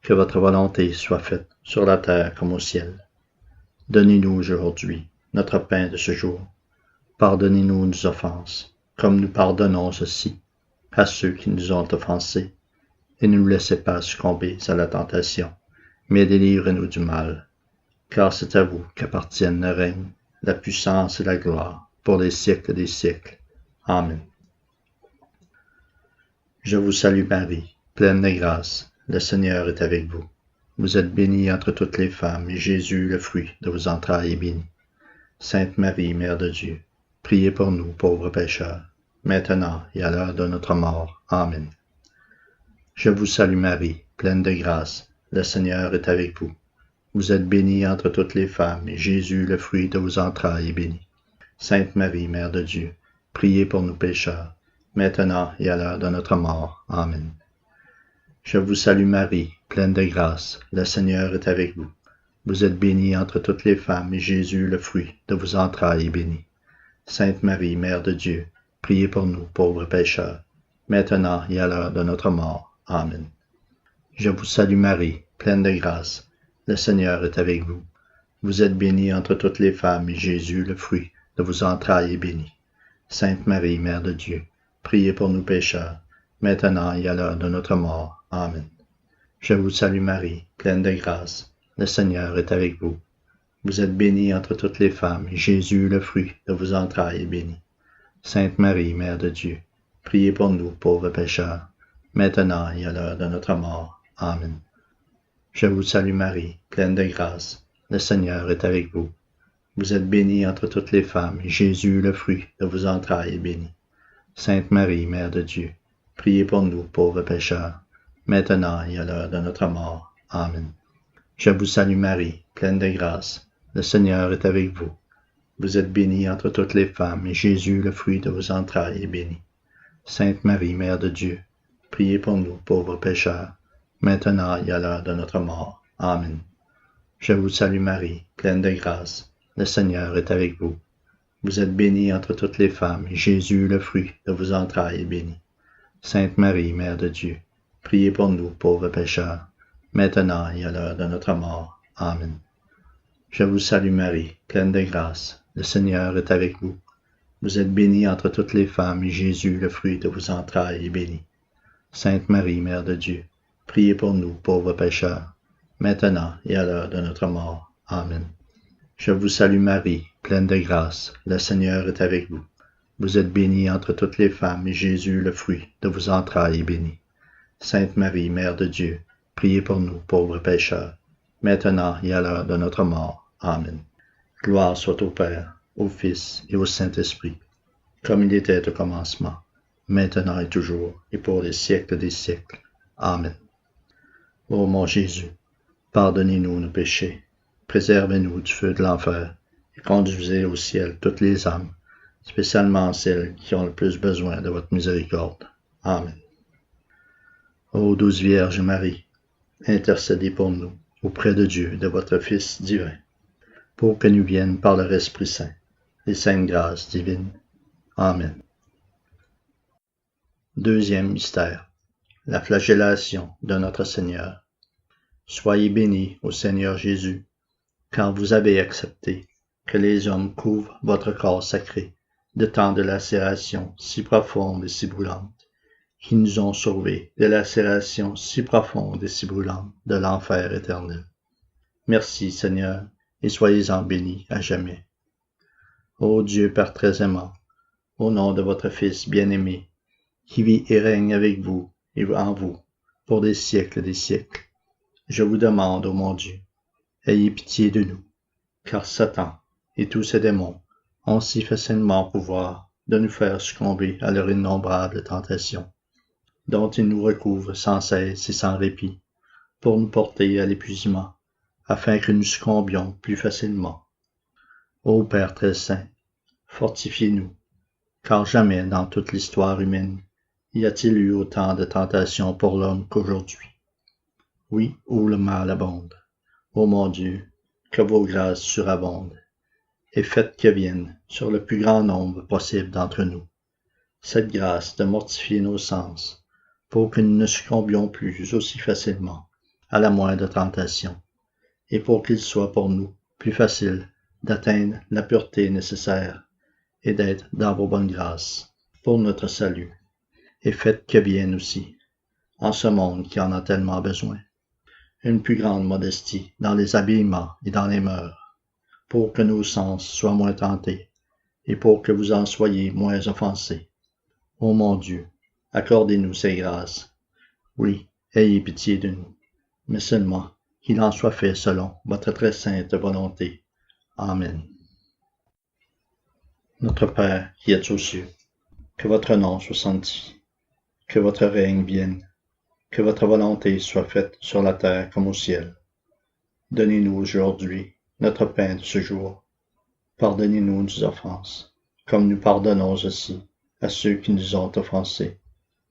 que votre volonté soit faite sur la terre comme au ciel. Donnez-nous aujourd'hui notre pain de ce jour. Pardonnez-nous nos offenses, comme nous pardonnons aussi à ceux qui nous ont offensés, et ne nous laissez pas succomber à la tentation, mais délivrez-nous du mal, car c'est à vous qu'appartiennent le règne, la puissance et la gloire, pour les siècles des siècles. Amen. Je vous salue Marie, pleine de grâce, le Seigneur est avec vous. Vous êtes bénie entre toutes les femmes, et Jésus, le fruit de vos entrailles, est béni. Sainte Marie, Mère de Dieu, priez pour nous, pauvres pécheurs, maintenant et à l'heure de notre mort. Amen. Je vous salue Marie, pleine de grâce, le Seigneur est avec vous. Vous êtes bénie entre toutes les femmes, et Jésus, le fruit de vos entrailles, est béni. Sainte Marie, Mère de Dieu, priez pour nous pécheurs, maintenant et à l'heure de notre mort. Amen. Je vous salue Marie, pleine de grâce, le Seigneur est avec vous. Vous êtes bénie entre toutes les femmes, et Jésus, le fruit de vos entrailles, est béni. Sainte Marie, Mère de Dieu, priez pour nous, pauvres pécheurs, maintenant et à l'heure de notre mort. Amen. Je vous salue Marie, pleine de grâce, le Seigneur est avec vous. Vous êtes bénie entre toutes les femmes, et Jésus, le fruit de vos entrailles, est béni. Sainte Marie, Mère de Dieu, priez pour nous pécheurs, maintenant et à l'heure de notre mort. Amen. Je vous salue Marie, pleine de grâce, le Seigneur est avec vous. Vous êtes bénie entre toutes les femmes, et Jésus, le fruit de vos entrailles, est béni. Sainte Marie, Mère de Dieu, priez pour nous, pauvres pécheurs, maintenant et à l'heure de notre mort. Amen. Je vous salue Marie, pleine de grâce, le Seigneur est avec vous. Vous êtes bénie entre toutes les femmes, et Jésus, le fruit de vos entrailles, est béni. Sainte Marie, Mère de Dieu, priez pour nous, pauvres pécheurs, maintenant et à l'heure de notre mort. Amen. Je vous salue Marie, pleine de grâce, le Seigneur est avec vous. Vous êtes bénie entre toutes les femmes, et Jésus, le fruit de vos entrailles, est béni. Sainte Marie, Mère de Dieu, priez pour nous, pauvres pécheurs, maintenant et à l'heure de notre mort. Amen. Je vous salue Marie, pleine de grâce, le Seigneur est avec vous. Vous êtes bénie entre toutes les femmes, et Jésus, le fruit de vos entrailles, est béni. Sainte Marie, Mère de Dieu, priez pour nous, pauvres pécheurs, maintenant et à l'heure de notre mort. Amen. Je vous salue Marie, pleine de grâce, le Seigneur est avec vous. Vous êtes bénie entre toutes les femmes, et Jésus, le fruit de vos entrailles, est béni. Sainte Marie, Mère de Dieu, priez pour nous, pauvres pécheurs, maintenant et à l'heure de notre mort. Amen. Je vous salue Marie, pleine de grâce, le Seigneur est avec vous. Vous êtes bénie entre toutes les femmes, et Jésus, le fruit de vos entrailles, est béni. Sainte Marie, Mère de Dieu, priez pour nous, pauvres pécheurs, maintenant et à l'heure de notre mort. Amen. Gloire soit au Père, au Fils et au Saint-Esprit, comme il était au commencement, maintenant et toujours, et pour les siècles des siècles. Amen. Ô mon Jésus, pardonnez-nous nos péchés, préservez-nous du feu de l'enfer, et conduisez au ciel toutes les âmes, spécialement celles qui ont le plus besoin de votre miséricorde. Amen. Ô douce Vierge Marie, intercédez pour nous auprès de Dieu, de votre Fils divin, pour que nous viennent par leur Esprit Saint les saintes grâces divines. Amen. Deuxième mystère, la flagellation de notre Seigneur. Soyez bénis, ô Seigneur Jésus, quand vous avez accepté que les hommes couvrent votre corps sacré de tant de lacérations si profondes et si brûlantes, qui nous ont sauvés des lacérations si profondes et si brûlantes de l'enfer éternel. Merci, Seigneur, et soyez-en bénis à jamais. Ô Dieu Père très aimant, au nom de votre Fils bien-aimé, qui vit et règne avec vous et en vous pour des siècles, je vous demande, ô mon Dieu, ayez pitié de nous, car Satan et tous ses démons ont si facilement pouvoir de nous faire succomber à leurs innombrables tentations, dont ils nous recouvrent sans cesse et sans répit, pour nous porter à l'épuisement, afin que nous succombions plus facilement. Ô Père très saint, fortifiez-nous, car jamais dans toute l'histoire humaine y a-t-il eu autant de tentations pour l'homme qu'aujourd'hui. Oui, où le mal abonde, ô mon Dieu, que vos grâces surabondent, et faites que vienne sur le plus grand nombre possible d'entre nous cette grâce de mortifier nos sens, pour que nous ne succombions plus aussi facilement à la moindre tentation, et pour qu'il soit pour nous plus facile d'atteindre la pureté nécessaire et d'être dans vos bonnes grâces pour notre salut. Et faites que vienne aussi, en ce monde qui en a tellement besoin, une plus grande modestie dans les habillements et dans les mœurs, pour que nos sens soient moins tentés et pour que vous en soyez moins offensés. Ô mon Dieu, accordez-nous ces grâces. Oui, ayez pitié de nous, mais seulement qu'il en soit fait selon votre très sainte volonté. Amen. Notre Père qui êtes aux cieux, que votre nom soit sanctifié, que votre règne vienne, que votre volonté soit faite sur la terre comme au ciel. Donnez-nous aujourd'hui notre pain de ce jour. Pardonnez-nous nos offenses, comme nous pardonnons aussi à ceux qui nous ont offensés.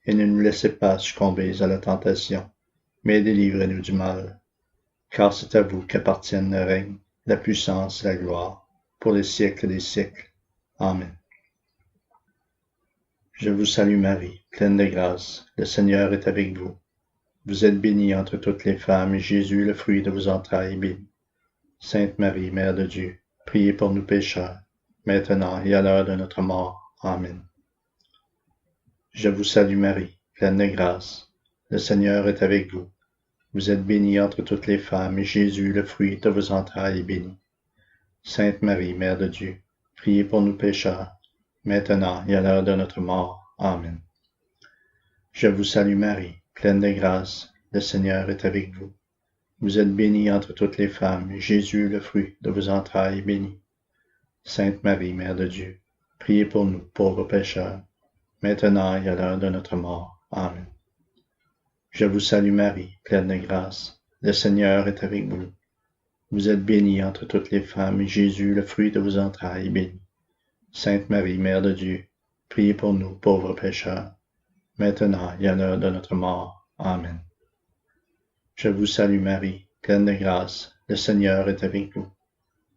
Et ne nous laissez pas succomber à la tentation, mais délivrez-nous du mal. Car c'est à vous qu'appartiennent le règne, la puissance et la gloire, pour les siècles des siècles. Amen. Je vous salue Marie, pleine de grâce, le Seigneur est avec vous. Vous êtes bénie entre toutes les femmes, et Jésus, le fruit de vos entrailles, est béni. Sainte Marie, Mère de Dieu, priez pour nous pécheurs, maintenant et à l'heure de notre mort. Amen. Je vous salue Marie, pleine de grâce, le Seigneur est avec vous. Vous êtes bénie entre toutes les femmes, et Jésus, le fruit de vos entrailles, est béni. Sainte Marie, Mère de Dieu, priez pour nous pécheurs, maintenant et à l'heure de notre mort. Amen. Je vous salue Marie, pleine de grâce, le Seigneur est avec vous. Vous êtes bénie entre toutes les femmes, et Jésus, le fruit de vos entrailles, est béni. Sainte Marie, Mère de Dieu, priez pour nous, pauvres pécheurs, maintenant et à l'heure de notre mort. Amen. Je vous salue Marie, pleine de grâce, le Seigneur est avec vous. Vous êtes bénie entre toutes les femmes, et Jésus, le fruit de vos entrailles, est béni. Sainte Marie, Mère de Dieu, priez pour nous, pauvres pécheurs, maintenant et à l'heure de notre mort. Amen. Je vous salue Marie, pleine de grâce, le Seigneur est avec vous.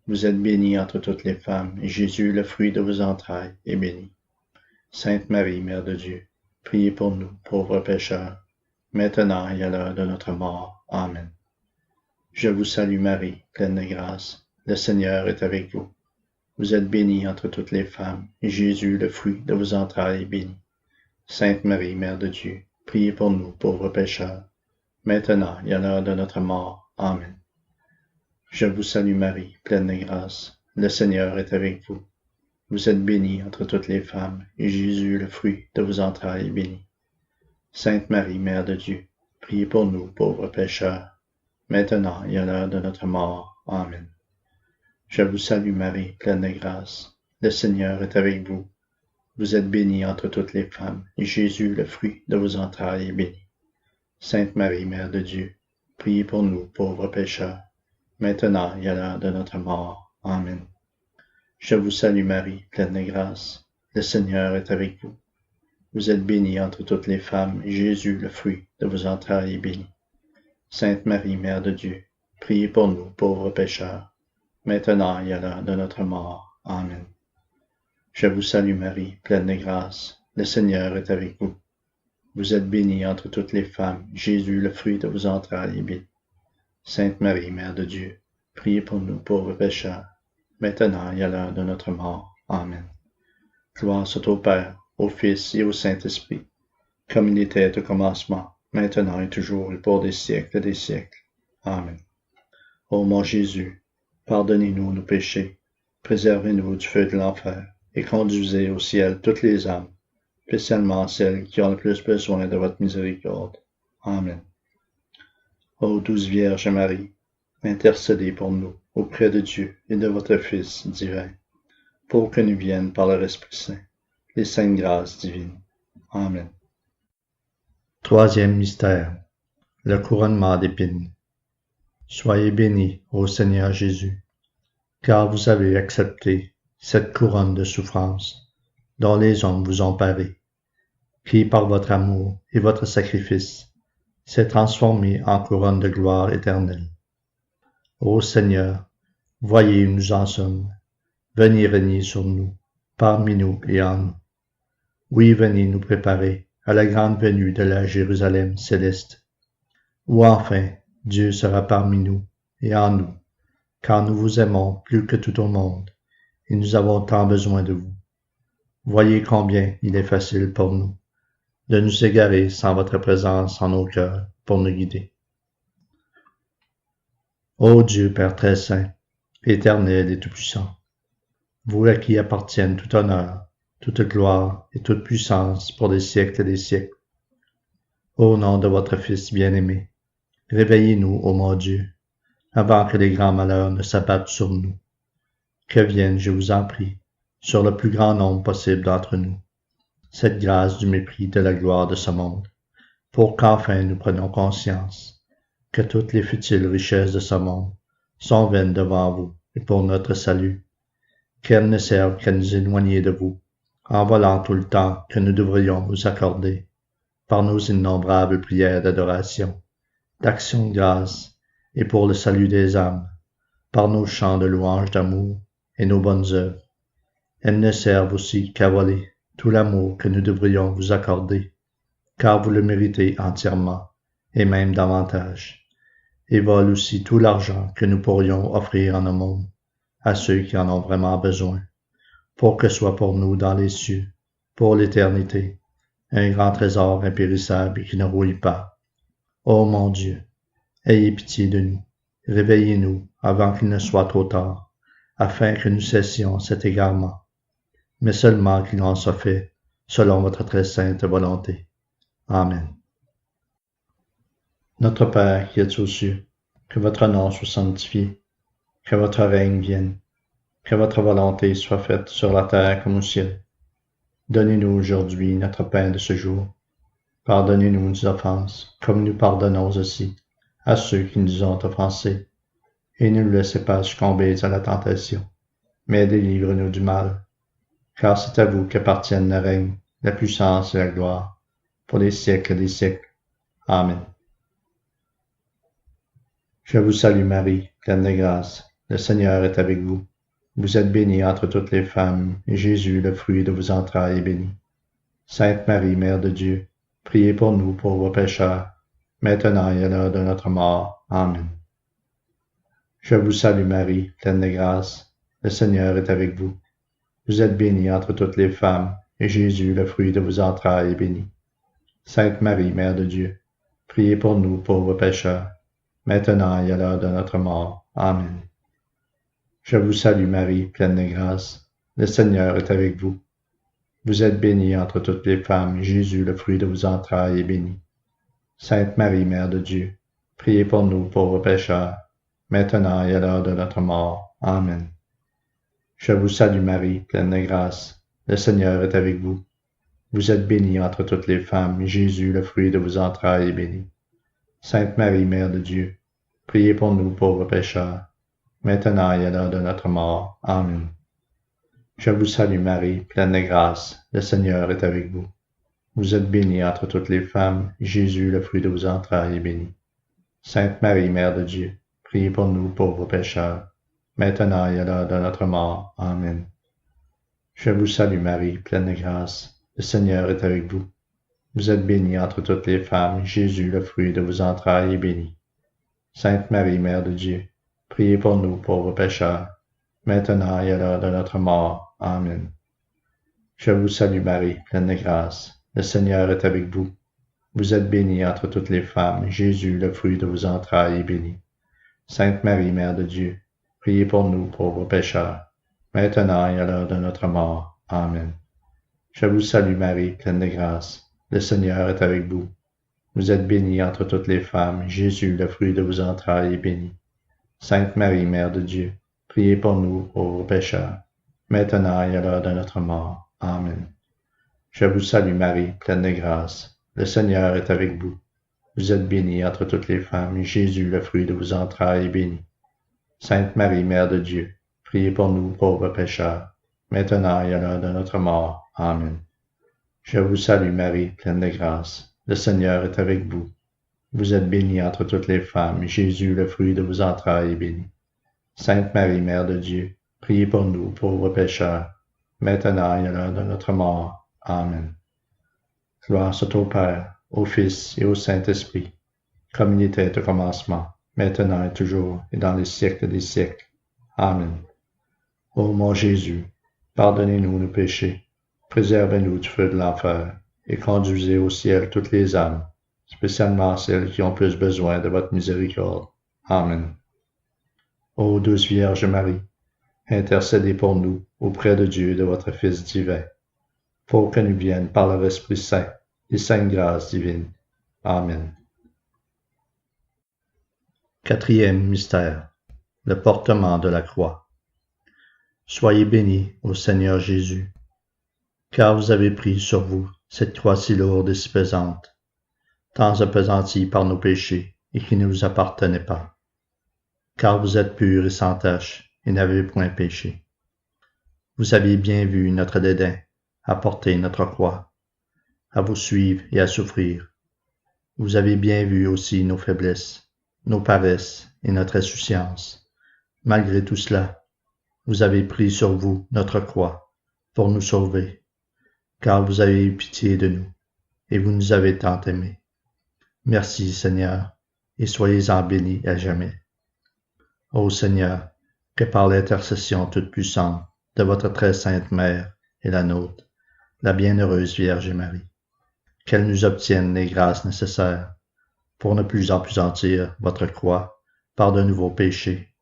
Vous êtes bénie entre toutes les femmes, et Jésus, le fruit de vos entrailles, est béni. Sainte Marie, Mère de Dieu, priez pour nous, pauvres pécheurs, maintenant et à l'heure de notre mort. Amen. Je vous salue Marie, pleine de grâce, le Seigneur est avec vous. Vous êtes bénie entre toutes les femmes, et Jésus, le fruit de vos entrailles, est béni. Sainte Marie, Mère de Dieu, priez pour nous, pauvres pécheurs, maintenant et à l'heure de notre mort. Amen. Je vous salue Marie, pleine de grâce, le Seigneur est avec vous. Vous êtes bénie entre toutes les femmes, et Jésus, le fruit de vos entrailles, est béni. Sainte Marie, Mère de Dieu, priez pour nous, pauvres pécheurs, maintenant et à l'heure de notre mort. Amen. Je vous salue Marie, pleine de grâce, le Seigneur est avec vous. Vous êtes bénie entre toutes les femmes, et Jésus, le fruit de vos entrailles, est béni. Sainte Marie, Mère de Dieu, priez pour nous, pauvres pécheurs, maintenant et à l'heure de notre mort. Amen. Je vous salue Marie, pleine de grâce, le Seigneur est avec vous. Vous êtes bénie entre toutes les femmes, et Jésus, le fruit de vos entrailles, est béni. Sainte Marie, Mère de Dieu, priez pour nous, pauvres pécheurs, maintenant et à l'heure de notre mort. Amen. Je vous salue Marie, pleine de grâce, le Seigneur est avec vous. Vous êtes bénie entre toutes les femmes. Jésus, le fruit de vos entrailles, est béni. Sainte Marie, Mère de Dieu, priez pour nous pauvres pécheurs, maintenant et à l'heure de notre mort. Amen. Gloire soit au Père, au Fils et au Saint-Esprit, comme il était au commencement, maintenant et toujours et pour des siècles des siècles. Amen. Ô mon Jésus, pardonnez-nous nos péchés, préservez-nous du feu de l'enfer, et conduisez au ciel toutes les âmes, spécialement celles qui ont le plus besoin de votre miséricorde. Amen. Ô douce Vierge Marie, intercédez pour nous auprès de Dieu et de votre Fils divin, pour que nous viennent par leur Esprit Saint les saintes grâces divines. Amen. Troisième mystère, le couronnement d'épines. Soyez bénis, ô Seigneur Jésus, car vous avez accepté cette couronne de souffrance dont les hommes vous ont paré, qui par votre amour et votre sacrifice s'est transformée en couronne de gloire éternelle. Ô Seigneur, voyez où nous en sommes, venez régner sur nous, parmi nous et en nous. Oui, venez nous préparer à la grande venue de la Jérusalem céleste, où enfin Dieu sera parmi nous et en nous, car nous vous aimons plus que tout au monde, et nous avons tant besoin de vous. Voyez combien il est facile pour nous de nous égarer sans votre présence en nos cœurs pour nous guider. Ô Dieu Père très saint, éternel et tout-puissant, vous à qui appartiennent tout honneur, toute gloire et toute puissance pour des siècles et des siècles, au nom de votre Fils bien-aimé, réveillez-nous, ô mon Dieu, avant que les grands malheurs ne s'abattent sur nous. Que vienne, je vous en prie, sur le plus grand nombre possible d'entre nous, cette grâce du mépris de la gloire de ce monde, pour qu'enfin nous prenions conscience que toutes les futiles richesses de ce monde sont vaines devant vous et pour notre salut, qu'elles ne servent qu'à nous éloigner de vous, en volant tout le temps que nous devrions vous accorder, par nos innombrables prières d'adoration, d'action de grâce et pour le salut des âmes, par nos chants de louange d'amour et nos bonnes œuvres. Elles ne servent aussi qu'à voler tout l'amour que nous devrions vous accorder, car vous le méritez entièrement, et même davantage, et volent aussi tout l'argent que nous pourrions offrir en aumône à ceux qui en ont vraiment besoin, pour que soit pour nous dans les cieux, pour l'éternité, un grand trésor impérissable et qui ne rouille pas. Ô mon Dieu, ayez pitié de nous, réveillez-nous avant qu'il ne soit trop tard, afin que nous cessions cet égarement, mais seulement qu'il en soit fait selon votre très sainte volonté. Amen. Notre Père qui êtes aux cieux, que votre nom soit sanctifié, que votre règne vienne, que votre volonté soit faite sur la terre comme au ciel. Donnez-nous aujourd'hui notre pain de ce jour. Pardonnez-nous nos offenses, comme nous pardonnons aussi à ceux qui nous ont offensés. Et ne nous laissez pas succomber à la tentation, mais délivre-nous du mal. Car c'est à vous qu'appartiennent le règne, la puissance et la gloire, pour les siècles des siècles. Amen. Je vous salue Marie, pleine de grâce, le Seigneur est avec vous. Vous êtes bénie entre toutes les femmes, et Jésus, le fruit de vos entrailles, est béni. Sainte Marie, Mère de Dieu, priez pour nous pauvres pécheurs, maintenant et à l'heure de notre mort. Amen. Je vous salue Marie, pleine de grâce, le Seigneur est avec vous. Vous êtes bénie entre toutes les femmes, et Jésus, le fruit de vos entrailles, est béni. Sainte Marie, Mère de Dieu, priez pour nous pauvres pécheurs, maintenant et à l'heure de notre mort. Amen. Je vous salue Marie, pleine de grâce, le Seigneur est avec vous. Vous êtes bénie entre toutes les femmes, et Jésus, le fruit de vos entrailles, est béni. Sainte Marie, Mère de Dieu, priez pour nous pauvres pécheurs, maintenant et à l'heure de notre mort. Amen. Je vous salue Marie, pleine de grâce, le Seigneur est avec vous. Vous êtes bénie entre toutes les femmes, et Jésus, le fruit de vos entrailles, est béni. Sainte Marie, Mère de Dieu, priez pour nous pauvres pécheurs, maintenant et à l'heure de notre mort. Amen. Je vous salue Marie, pleine de grâce, le Seigneur est avec vous. Vous êtes bénie entre toutes les femmes, et Jésus, le fruit de vos entrailles, est béni. Sainte Marie, Mère de Dieu, priez pour nous pauvres pécheurs, maintenant et à l'heure de notre mort. Amen. Je vous salue Marie, pleine de grâce, le Seigneur est avec vous. Vous êtes bénie entre toutes les femmes, Jésus, le fruit de vos entrailles, est béni. Sainte Marie, Mère de Dieu, priez pour nous pauvres pécheurs, maintenant et à l'heure de notre mort. Amen. Je vous salue Marie, pleine de grâce. Le Seigneur est avec vous. Vous êtes bénie entre toutes les femmes, Jésus, le fruit de vos entrailles, est béni. Sainte Marie, Mère de Dieu, priez pour nous pauvres pécheurs, maintenant et à l'heure de notre mort. Amen. Je vous salue Marie, pleine de grâce. Le Seigneur est avec vous. Vous êtes bénie entre toutes les femmes, Jésus, le fruit de vos entrailles, est béni. Sainte Marie, Mère de Dieu, priez pour nous pauvres pécheurs, maintenant et à l'heure de notre mort. Amen. Je vous salue Marie, pleine de grâce. Le Seigneur est avec vous. Vous êtes bénie entre toutes les femmes, Jésus, le fruit de vos entrailles, est béni. Sainte Marie, Mère de Dieu, priez pour nous pauvres pécheurs, maintenant et à l'heure de notre mort. Amen. Je vous salue Marie, pleine de grâce. Le Seigneur est avec vous. Vous êtes bénie entre toutes les femmes, Jésus, le fruit de vos entrailles, est béni. Sainte Marie, Mère de Dieu, priez pour nous pauvres pécheurs, maintenant et à l'heure de notre mort. Amen. Gloire soit au Père, au Fils et au Saint-Esprit, comme il était au commencement, maintenant et toujours, et dans les siècles des siècles. Amen. Ô mon Jésus, pardonnez-nous nos péchés, préservez-nous du feu de l'enfer, et conduisez au ciel toutes les âmes, spécialement celles qui ont plus besoin de votre miséricorde. Amen. Ô douce Vierge Marie, intercédez pour nous auprès de Dieu et de votre Fils divin, pour que nous viennent par leur Esprit Saint les saintes grâces divines. Amen. Quatrième mystère, le portement de la croix. Soyez bénis, ô Seigneur Jésus, car vous avez pris sur vous cette croix si lourde et si pesante, tant appesantie par nos péchés et qui ne vous appartenait pas. Car vous êtes pur et sans tache et n'avez point péché. Vous aviez bien vu notre dédain à porter notre croix, à vous suivre et à souffrir. Vous avez bien vu aussi nos faiblesses, nos paresses et notre insouciance. Malgré tout cela, vous avez pris sur vous notre croix pour nous sauver, car vous avez eu pitié de nous et vous nous avez tant aimés. Merci Seigneur, et soyez-en bénis à jamais. Ô Seigneur, que par l'intercession toute puissante de votre très sainte Mère et la nôtre, la bienheureuse Vierge Marie, qu'elle nous obtienne les grâces nécessaires pour ne plus empesantir votre croix par de nouveaux péchés,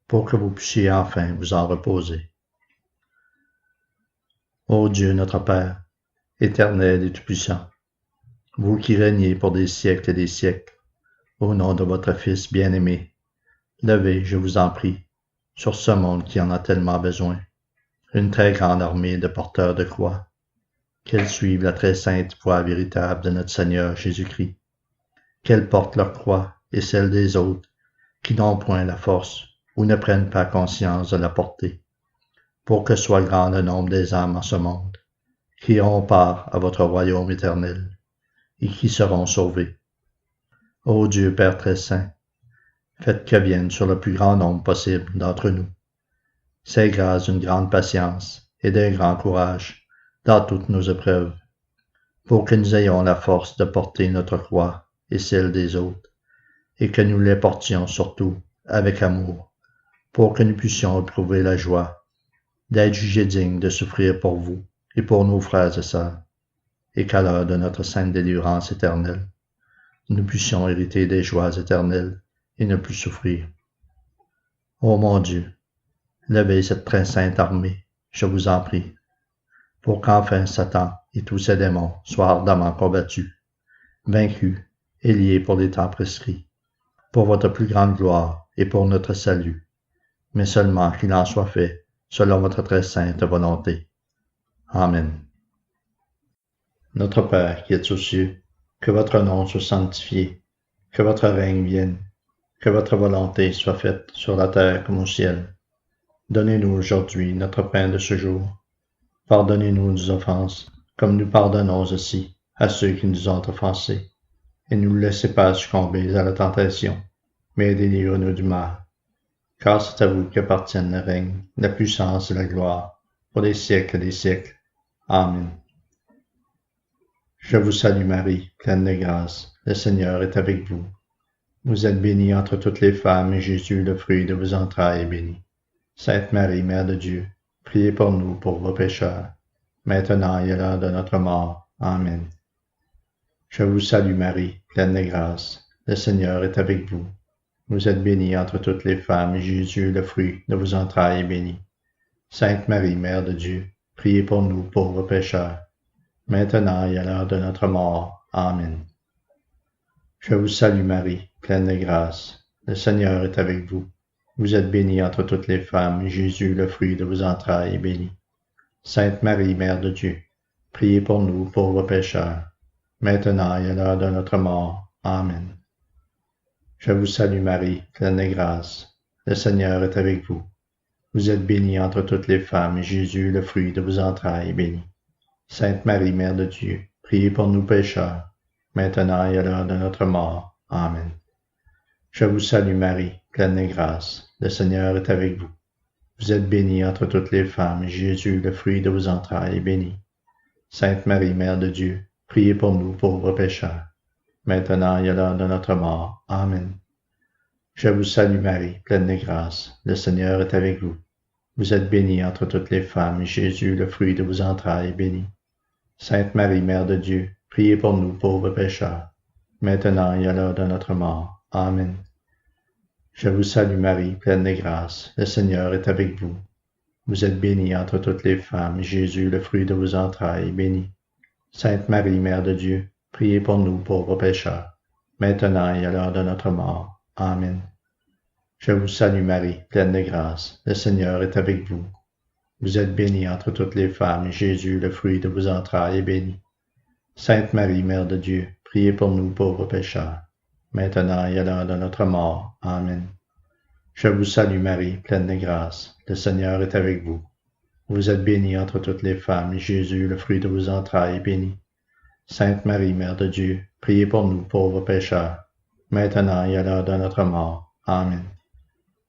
pour que vous puissiez enfin vous en reposer. Ô Dieu notre Père, éternel et tout-puissant, vous qui régnez pour des siècles et des siècles, au nom de votre Fils bien-aimé, levez, je vous en prie, sur ce monde qui en a tellement besoin, une très grande armée de porteurs de croix, qu'elles suivent la très sainte voie véritable de notre Seigneur Jésus-Christ, qu'elles portent leur croix et celle des autres qui n'ont point la force ou ne prennent pas conscience de la porter, pour que soit grand le nombre des âmes en ce monde, qui auront part à votre royaume éternel, et qui seront sauvés. Ô Dieu Père très saint, faites que viennent sur le plus grand nombre possible d'entre nous ces grâces d'une grande patience et d'un grand courage dans toutes nos épreuves, pour que nous ayons la force de porter notre croix et celle des autres, et que nous les portions surtout avec amour, pour que nous puissions éprouver la joie d'être jugés dignes de souffrir pour vous et pour nos frères et sœurs, et qu'à l'heure de notre sainte délivrance éternelle, nous puissions hériter des joies éternelles et ne plus souffrir. Ô mon Dieu, levez cette très sainte armée, je vous en prie, pour qu'enfin Satan et tous ses démons soient ardemment combattus, vaincus et liés pour les temps prescrits, pour votre plus grande gloire et pour notre salut, mais seulement qu'il en soit fait selon votre très sainte volonté. Amen. Notre Père qui êtes aux cieux, que votre nom soit sanctifié, que votre règne vienne, que votre volonté soit faite sur la terre comme au ciel. Donnez-nous aujourd'hui notre pain de ce jour. Pardonnez-nous nos offenses, comme nous pardonnons aussi à ceux qui nous ont offensés. Et ne nous laissez pas succomber à la tentation, mais délivre-nous du mal. Car c'est à vous qu'appartiennent le règne, la puissance et la gloire, pour les siècles des siècles. Amen. Je vous salue Marie, pleine de grâce, le Seigneur est avec vous. Vous êtes bénie entre toutes les femmes, et Jésus, le fruit de vos entrailles, est béni. Sainte Marie, Mère de Dieu, priez pour nous pauvres pécheurs, maintenant et à l'heure de notre mort. Amen. Je vous salue Marie, pleine de grâce, le Seigneur est avec vous. Vous êtes bénie entre toutes les femmes, et Jésus, le fruit de vos entrailles, est béni. Sainte Marie, Mère de Dieu, priez pour nous pauvres pécheurs, maintenant et à l'heure de notre mort. Amen. Je vous salue Marie, pleine de grâce, le Seigneur est avec vous. Vous êtes bénie entre toutes les femmes, et Jésus, le fruit de vos entrailles, est béni. Sainte Marie, Mère de Dieu, priez pour nous pauvres pécheurs, maintenant et à l'heure de notre mort. Amen. Je vous salue Marie, pleine de grâce, le Seigneur est avec vous. Vous êtes bénie entre toutes les femmes, et Jésus, le fruit de vos entrailles, est béni. Sainte Marie, Mère de Dieu, priez pour nous pécheurs, maintenant et à l'heure de notre mort. Amen. Je vous salue Marie, pleine de grâce, le Seigneur est avec vous. Vous êtes bénie entre toutes les femmes, et Jésus, le fruit de vos entrailles, est béni. Sainte Marie, Mère de Dieu, priez pour nous pauvres pécheurs, maintenant et à l'heure de notre mort. Amen. Je vous salue Marie, pleine de grâce, le Seigneur est avec vous. Vous êtes bénie entre toutes les femmes, et Jésus, le fruit de vos entrailles, est béni. Sainte Marie, Mère de Dieu, priez pour nous pauvres pécheurs, maintenant et à l'heure de notre mort. Amen. Je vous salue Marie, pleine de grâce, le Seigneur est avec vous. Vous êtes bénie entre toutes les femmes, et Jésus, le fruit de vos entrailles, est béni. Sainte Marie, Mère de Dieu, priez pour nous pauvres pécheurs, maintenant et à l'heure de notre mort. Amen. Je vous salue Marie, pleine de grâce, le Seigneur est avec vous. Vous êtes bénie entre toutes les femmes, et Jésus, le fruit de vos entrailles, est béni. Sainte Marie, Mère de Dieu, priez pour nous pauvres pécheurs, maintenant et à l'heure de notre mort. Amen. Je vous salue Marie, pleine de grâce, le Seigneur est avec vous. Vous êtes bénie entre toutes les femmes, et Jésus, le fruit de vos entrailles, est béni. Sainte Marie, Mère de Dieu, priez pour nous pauvres pécheurs, maintenant et à l'heure de notre mort. Amen.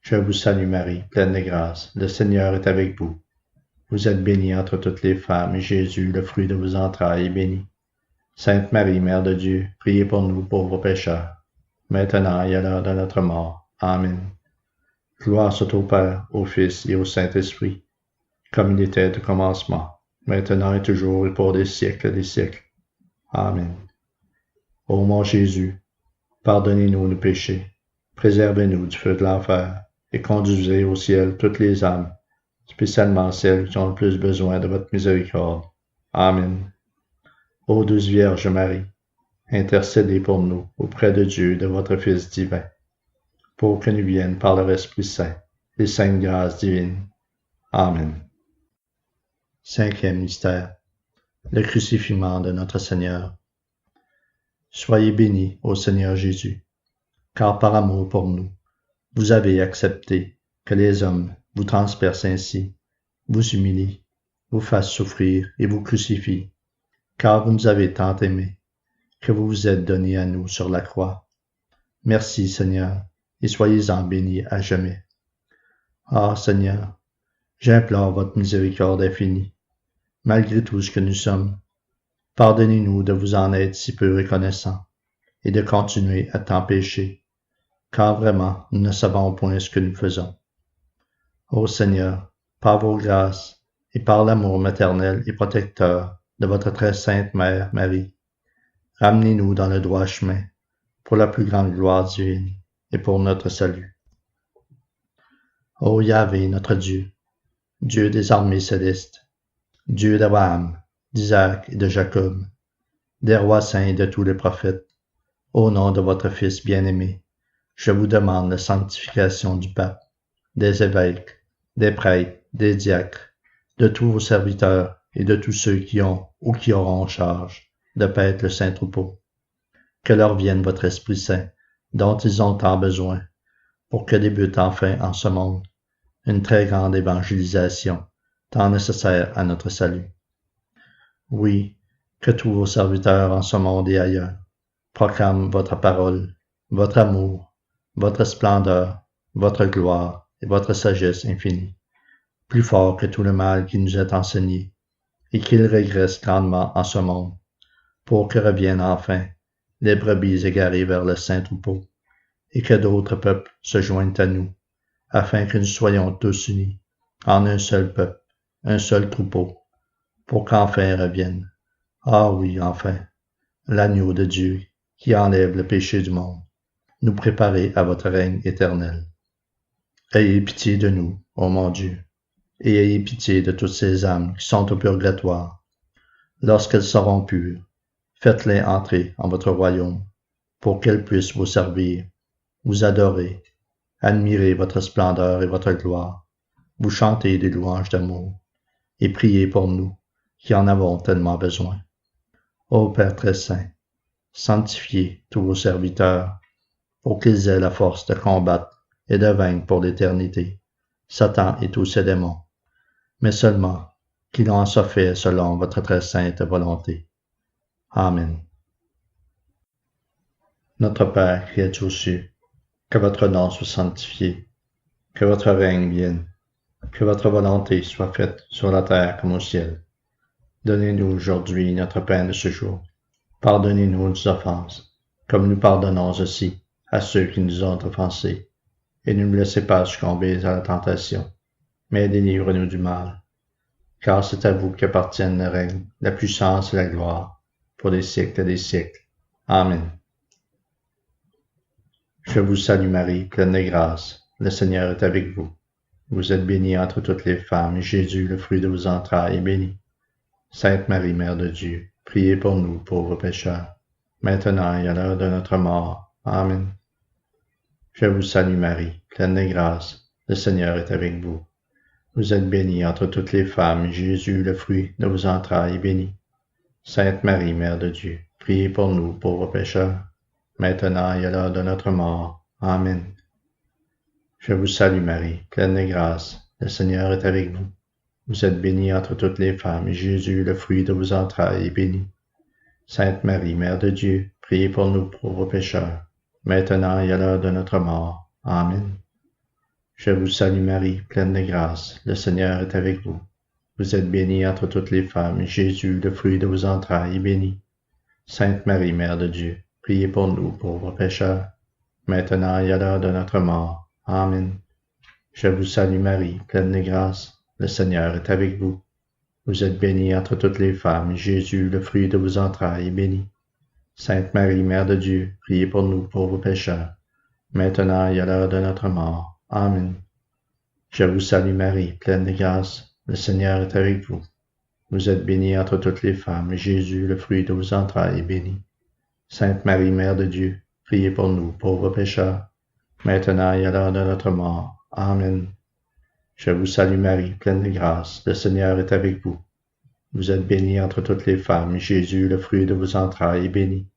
Je vous salue Marie, pleine de grâce, le Seigneur est avec vous. Vous êtes bénie entre toutes les femmes, et Jésus, le fruit de vos entrailles, est béni. Sainte Marie, Mère de Dieu, priez pour nous pauvres pécheurs, maintenant et à l'heure de notre mort. Amen. Gloire soit au Père, au Fils et au Saint-Esprit, comme il était au commencement, maintenant et toujours et pour des siècles des siècles. Amen. Ô mon Jésus, pardonnez-nous nos péchés, préservez-nous du feu de l'enfer, et conduisez au ciel toutes les âmes, spécialement celles qui ont le plus besoin de votre miséricorde. Amen. Ô douce Vierge Marie, intercédez pour nous auprès de Dieu et de votre Fils divin, pour que nous viennent par leur Esprit Saint les saintes grâces divines. Amen. Cinquième mystère, le crucifixion de notre Seigneur. Soyez bénis, ô Seigneur Jésus, car par amour pour nous, vous avez accepté que les hommes vous transpercent ainsi, vous humilient, vous fassent souffrir et vous crucifient, car vous nous avez tant aimés, que vous vous êtes donné à nous sur la croix. Merci, Seigneur, et soyez-en bénis à jamais. Ah, Seigneur, j'implore votre miséricorde infinie, malgré tout ce que nous sommes. Pardonnez-nous de vous en être si peu reconnaissants, et de continuer à tant pécher, car vraiment nous ne savons point ce que nous faisons. Ô Seigneur, par vos grâces et par l'amour maternel et protecteur de votre très sainte Mère Marie, ramenez-nous dans le droit chemin, pour la plus grande gloire divine et pour notre salut. Ô Yahvé, notre Dieu, Dieu des armées célestes, Dieu d'Abraham, d'Isaac et de Jacob, des rois saints et de tous les prophètes, au nom de votre Fils bien-aimé, je vous demande la sanctification du pape, des évêques, des prêtres, des diacres, de tous vos serviteurs et de tous ceux qui ont ou qui auront en charge de paître le saint troupeau. Que leur vienne votre Esprit Saint, dont ils ont tant besoin, pour que débute enfin en ce monde une très grande évangélisation, tant nécessaire à notre salut. Oui, que tous vos serviteurs en ce monde et ailleurs proclament votre parole, votre amour, votre splendeur, votre gloire et votre sagesse infinie, plus fort que tout le mal qui nous est enseigné, et qu'ils régressent grandement en ce monde, pour que reviennent enfin les brebis égarées vers le saint troupeau, et que d'autres peuples se joignent à nous, afin que nous soyons tous unis en un seul peuple, un seul troupeau, pour qu'enfin revienne, ah oui, enfin, l'agneau de Dieu qui enlève le péché du monde, nous préparer à votre règne éternel. Ayez pitié de nous, ô mon Dieu, et ayez pitié de toutes ces âmes qui sont au purgatoire. Lorsqu'elles seront pures, faites-les entrer en votre royaume, pour qu'elles puissent vous servir, vous adorer, admirer votre splendeur et votre gloire, vous chanter des louanges d'amour, et prier pour nous, qui en avons tellement besoin. Ô Père très saint, sanctifiez tous vos serviteurs, pour qu'ils aient la force de combattre et de vaincre pour l'éternité Satan et tous ses démons, mais seulement qu'il en soit fait selon votre très sainte volonté. Amen. Notre Père qui es aux cieux, que votre nom soit sanctifié, que votre règne vienne, que votre volonté soit faite sur la terre comme au ciel. Donnez-nous aujourd'hui notre pain de ce jour. Pardonnez-nous nos offenses, comme nous pardonnons aussi à ceux qui nous ont offensés. Et ne nous laissez pas succomber à la tentation, mais délivre-nous du mal. Car c'est à vous qu'appartiennent le règne, la puissance et la gloire, pour les siècles des siècles. Amen. Je vous salue Marie, pleine de grâce, le Seigneur est avec vous. Vous êtes bénie entre toutes les femmes, et Jésus, le fruit de vos entrailles, est béni. Sainte Marie, Mère de Dieu, priez pour nous, pauvres pécheurs, maintenant et à l'heure de notre mort. Amen. Je vous salue Marie, pleine de grâce, le Seigneur est avec vous. Vous êtes bénie entre toutes les femmes, et Jésus, le fruit de vos entrailles, est béni. Sainte Marie, Mère de Dieu, priez pour nous, pauvres pécheurs, maintenant et à l'heure de notre mort. Amen. Je vous salue Marie, pleine de grâce, le Seigneur est avec vous. Vous êtes bénie entre toutes les femmes, et Jésus, le fruit de vos entrailles, est béni. Sainte Marie, Mère de Dieu, priez pour nous pauvres pécheurs, maintenant et à l'heure de notre mort. Amen. Je vous salue Marie, pleine de grâce, le Seigneur est avec vous. Vous êtes bénie entre toutes les femmes, et Jésus, le fruit de vos entrailles, est béni. Sainte Marie, Mère de Dieu, priez pour nous pauvres pécheurs, maintenant et à l'heure de notre mort. Amen. Je vous salue Marie, pleine de grâce, le Seigneur est avec vous. Vous êtes bénie entre toutes les femmes, et Jésus, le fruit de vos entrailles, est béni. Sainte Marie, Mère de Dieu, priez pour nous pauvres pécheurs, maintenant et à l'heure de notre mort. Amen. Je vous salue Marie, pleine de grâce, le Seigneur est avec vous. Vous êtes bénie entre toutes les femmes, et Jésus, le fruit de vos entrailles, est béni. Sainte Marie, Mère de Dieu, priez pour nous pauvres pécheurs, maintenant et à l'heure de notre mort. Amen. Je vous salue Marie, pleine de grâce, le Seigneur est avec vous. Vous êtes bénie entre toutes les femmes, et Jésus, le fruit de vos entrailles, est béni.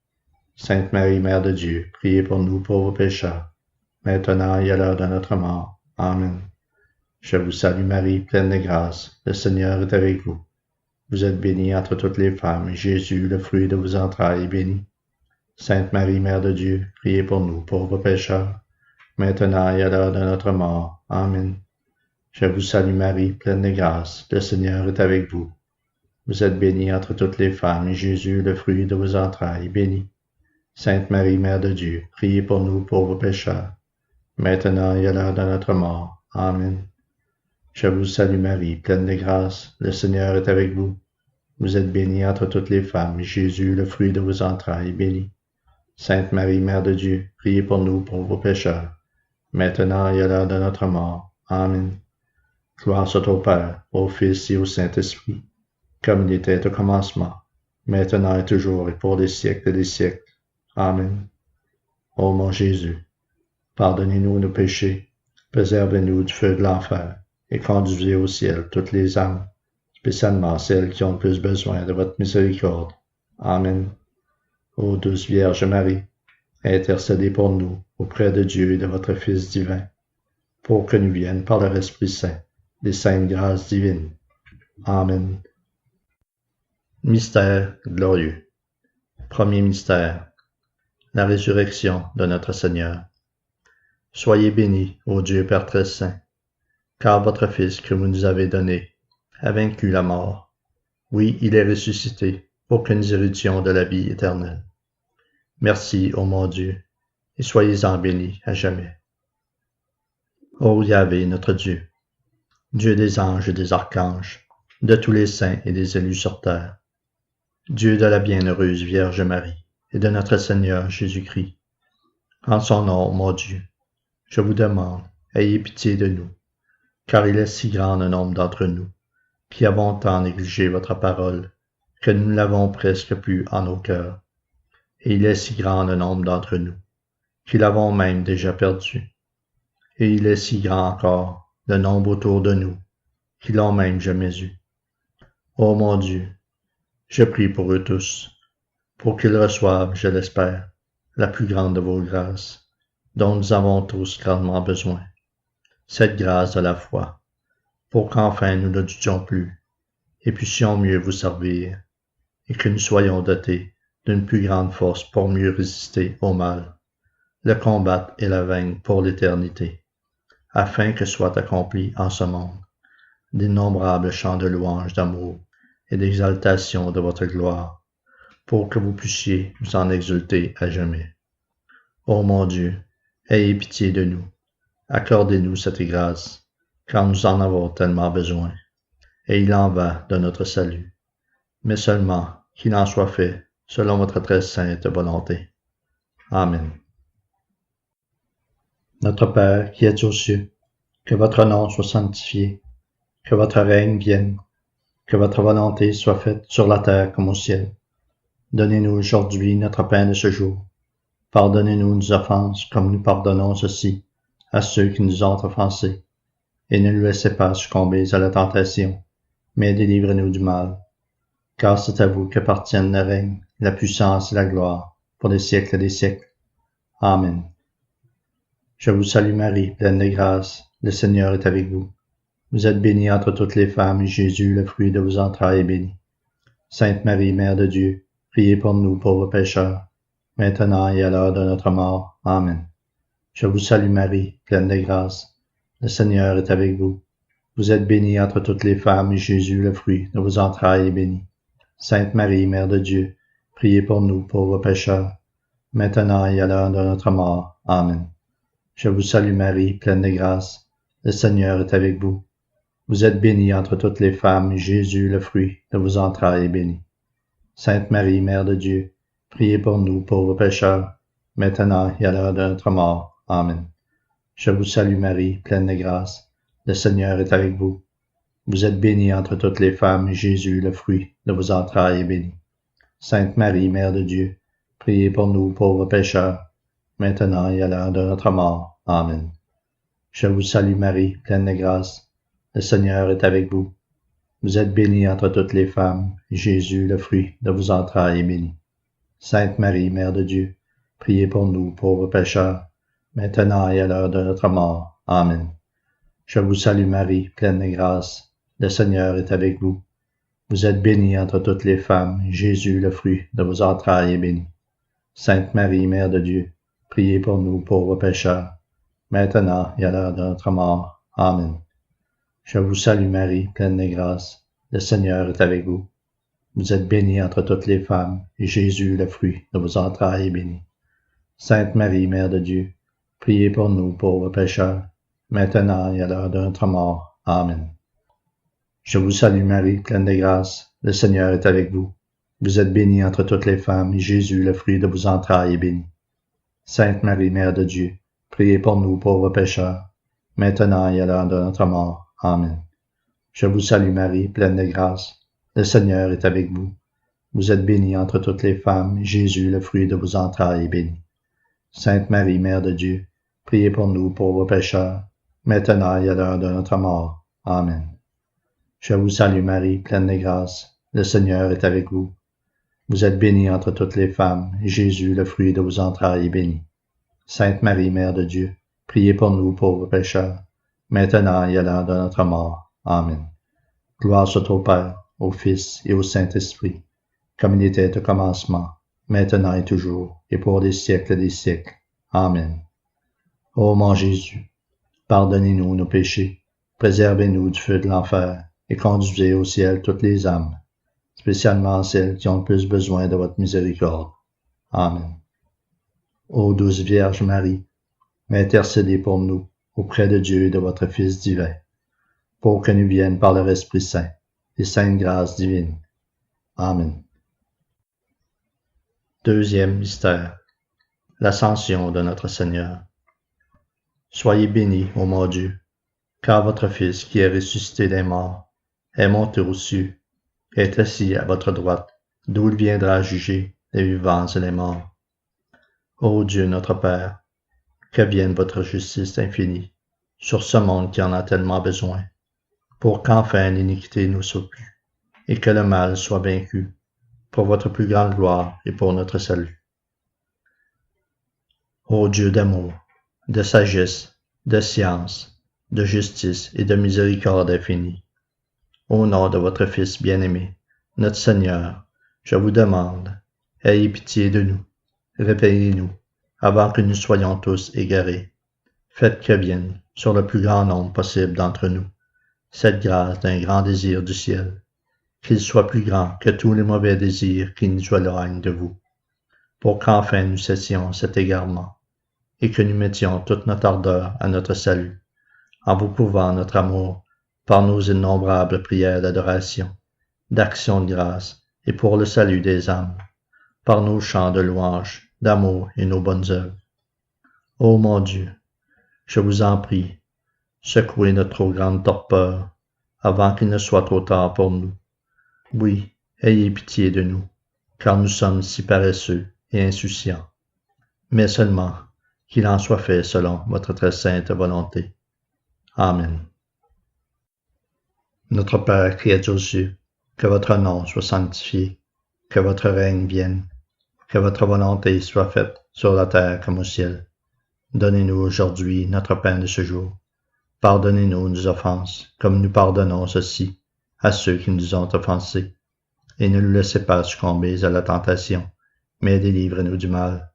Sainte Marie, Mère de Dieu, priez pour nous pauvres pécheurs, maintenant et à l'heure de notre mort. Amen. Je vous salue Marie, pleine de grâce, le Seigneur est avec vous. Vous êtes bénie entre toutes les femmes, et Jésus, le fruit de vos entrailles, est béni. Sainte Marie, Mère de Dieu, priez pour nous pauvres pécheurs, maintenant et à l'heure de notre mort. Amen. Je vous salue Marie, pleine de grâce, le Seigneur est avec vous. Vous êtes bénie entre toutes les femmes, et Jésus, le fruit de vos entrailles, est béni. Sainte Marie, Mère de Dieu, priez pour nous pauvres pécheurs, maintenant et à l'heure de notre mort. Amen. Je vous salue Marie, pleine de grâce, le Seigneur est avec vous. Vous êtes bénie entre toutes les femmes, et Jésus, le fruit de vos entrailles, est béni. Sainte Marie, Mère de Dieu, priez pour nous pauvres pécheurs, maintenant et à l'heure de notre mort. Amen. Gloire soit au Père, au Fils et au Saint-Esprit, comme il était au commencement, maintenant et toujours et pour les siècles des siècles. Amen. Ô mon Jésus, pardonnez-nous nos péchés, préservez-nous du feu de l'enfer, et conduisez au ciel toutes les âmes, spécialement celles qui ont le plus besoin de votre miséricorde. Amen. Ô douce Vierge Marie, intercédez pour nous auprès de Dieu et de votre Fils divin, pour que nous viennent par leur Esprit Saint les saintes grâces divines. Amen. Mystère glorieux. Premier mystère. La résurrection de notre Seigneur. Soyez bénis, ô Dieu Père très saint, car votre Fils que vous nous avez donné a vaincu la mort. Oui, il est ressuscité, pour que nous héritions de la vie éternelle. Merci, ô mon Dieu, et soyez-en bénis à jamais. Ô Yahvé, notre Dieu, Dieu des anges et des archanges, de tous les saints et des élus sur terre, Dieu de la bienheureuse Vierge Marie et de notre Seigneur Jésus-Christ, en son nom, mon Dieu, je vous demande, ayez pitié de nous, car il est si grand le nombre d'entre nous qui avons tant négligé votre parole que nous ne l'avons presque plus en nos cœurs, et il est si grand le nombre d'entre nous qui l'avons même déjà perdu, et il est si grand encore le nombre autour de nous qui l'ont même jamais eu. Ô mon Dieu, je prie pour eux tous, pour qu'ils reçoivent, je l'espère, la plus grande de vos grâces, dont nous avons tous grandement besoin, cette grâce de la foi, pour qu'enfin nous ne doutions plus, et puissions mieux vous servir, et que nous soyons dotés d'une plus grande force pour mieux résister au mal, le combattre et la vaincre pour l'éternité, afin que soient accomplis en ce monde d'innombrables chants de louange d'amour et d'exaltation de votre gloire, pour que vous puissiez vous en exulter à jamais. Ô mon Dieu, ayez pitié de nous, accordez-nous cette grâce, car nous en avons tellement besoin, et il en va de notre salut, mais seulement qu'il en soit fait selon votre très sainte volonté. Amen. Notre Père qui êtes aux cieux, que votre nom soit sanctifié, que votre règne vienne, que votre volonté soit faite sur la terre comme au ciel. Donnez-nous aujourd'hui notre pain de ce jour. Pardonnez-nous nos offenses comme nous pardonnons aussi à ceux qui nous ont offensés. Et ne nous laissez pas succomber à la tentation, mais délivrez-nous du mal. Car c'est à vous qu'appartiennent le règne, la puissance et la gloire, pour les siècles des siècles. Amen. Je vous salue Marie, pleine de grâce, le Seigneur est avec vous. Vous êtes bénie entre toutes les femmes, et Jésus, le fruit de vos entrailles, est béni. Sainte Marie, Mère de Dieu, priez pour nous pauvres pécheurs, maintenant et à l'heure de notre mort. Amen. Je vous salue Marie, pleine de grâce, le Seigneur est avec vous. Vous êtes bénie entre toutes les femmes, et Jésus, le fruit de vos entrailles, est béni. Sainte Marie, Mère de Dieu, priez pour nous pauvres pécheurs, maintenant et à l'heure de notre mort. Amen. Je vous salue Marie, pleine de grâce, le Seigneur est avec vous. Vous êtes bénie entre toutes les femmes, et Jésus, le fruit de vos entrailles, est béni. Sainte Marie, Mère de Dieu, priez pour nous pauvres pécheurs, maintenant et à l'heure de notre mort. Amen. Je vous salue Marie, pleine de grâce, le Seigneur est avec vous. Vous êtes bénie entre toutes les femmes, et Jésus, le fruit de vos entrailles, est béni. Sainte Marie, Mère de Dieu, priez pour nous pauvres pécheurs, maintenant et à l'heure de notre mort. Amen. Je vous salue Marie, pleine de grâce, le Seigneur est avec vous. Vous êtes bénie entre toutes les femmes, et Jésus, le fruit de vos entrailles, est béni. Sainte Marie, Mère de Dieu, priez pour nous pauvres pécheurs, maintenant et à l'heure de notre mort. Amen. Je vous salue Marie, pleine de grâce, le Seigneur est avec vous. Vous êtes bénie entre toutes les femmes, et Jésus, le fruit de vos entrailles, est béni. Sainte Marie, Mère de Dieu, priez pour nous pauvres pécheurs, maintenant et à l'heure de notre mort. Amen. Je vous salue Marie, pleine de grâce, le Seigneur est avec vous. Vous êtes bénie entre toutes les femmes, et Jésus, le fruit de vos entrailles, est béni. Sainte Marie, Mère de Dieu, priez pour nous pauvres pécheurs, maintenant et à l'heure de notre mort. Amen. Je vous salue Marie, pleine de grâce, le Seigneur est avec vous. Vous êtes bénie entre toutes les femmes, et Jésus, le fruit de vos entrailles, est béni. Sainte Marie, Mère de Dieu, priez pour nous pauvres pécheurs, maintenant et à l'heure de notre mort. Amen. Je vous salue Marie, pleine de grâce, le Seigneur est avec vous. Vous êtes bénie entre toutes les femmes, et Jésus, le fruit de vos entrailles, est béni. Sainte Marie, Mère de Dieu, priez pour nous pauvres pécheurs, maintenant et à l'heure de notre mort. Amen. Je vous salue Marie, pleine de grâce, le Seigneur est avec vous. Vous êtes bénie entre toutes les femmes, et Jésus, le fruit de vos entrailles, est béni. Sainte Marie, Mère de Dieu, priez pour nous pauvres pécheurs, maintenant et à l'heure de notre mort. Amen. Gloire soit au Père, au Fils et au Saint-Esprit, comme il était au commencement, maintenant et toujours, et pour les siècles des siècles. Amen. Ô mon Jésus, pardonnez-nous nos péchés, préservez-nous du feu de l'enfer, et conduisez au ciel toutes les âmes, spécialement celles qui ont le plus besoin de votre miséricorde. Amen. Ô douce Vierge Marie, intercédez pour nous auprès de Dieu et de votre Fils divin, pour que nous viennent par leur Esprit Saint les saintes grâces divines. Amen. Deuxième mystère, l'ascension de notre Seigneur. Soyez bénis, ô mon Dieu, car votre Fils qui est ressuscité des morts est monté aux cieux, est assis à votre droite, d'où il viendra juger les vivants et les morts. Ô Dieu notre Père, que vienne votre justice infinie sur ce monde qui en a tellement besoin, pour qu'enfin l'iniquité nous s'occupie et que le mal soit vaincu, pour votre plus grande gloire et pour notre salut. Ô Dieu d'amour, de sagesse, de science, de justice et de miséricorde infinie, au nom de votre Fils bien-aimé, notre Seigneur, je vous demande, ayez pitié de nous, réveillez-nous, avant que nous soyons tous égarés. Faites que vienne, sur le plus grand nombre possible d'entre nous, cette grâce d'un grand désir du ciel, qu'il soit plus grand que tous les mauvais désirs qui nous éloignent de vous, pour qu'enfin nous cessions cet égarement, et que nous mettions toute notre ardeur à notre salut, en vous prouvant notre amour par nos innombrables prières d'adoration, d'action de grâce, et pour le salut des âmes, par nos chants de louange, d'amour et nos bonnes œuvres. Ô mon Dieu, je vous en prie, secouez notre trop grande torpeur, avant qu'il ne soit trop tard pour nous. Oui, ayez pitié de nous, car nous sommes si paresseux et insouciants. Mais seulement qu'il en soit fait selon votre très sainte volonté. Amen. Notre Père qui es aux cieux, que votre nom soit sanctifié, que votre règne vienne, que votre volonté soit faite sur la terre comme au ciel. Donnez-nous aujourd'hui notre pain de ce jour. Pardonnez-nous nos offenses, comme nous pardonnons aussi à ceux qui nous ont offensés. Et ne nous laissez pas succomber à la tentation, mais délivrez-nous du mal.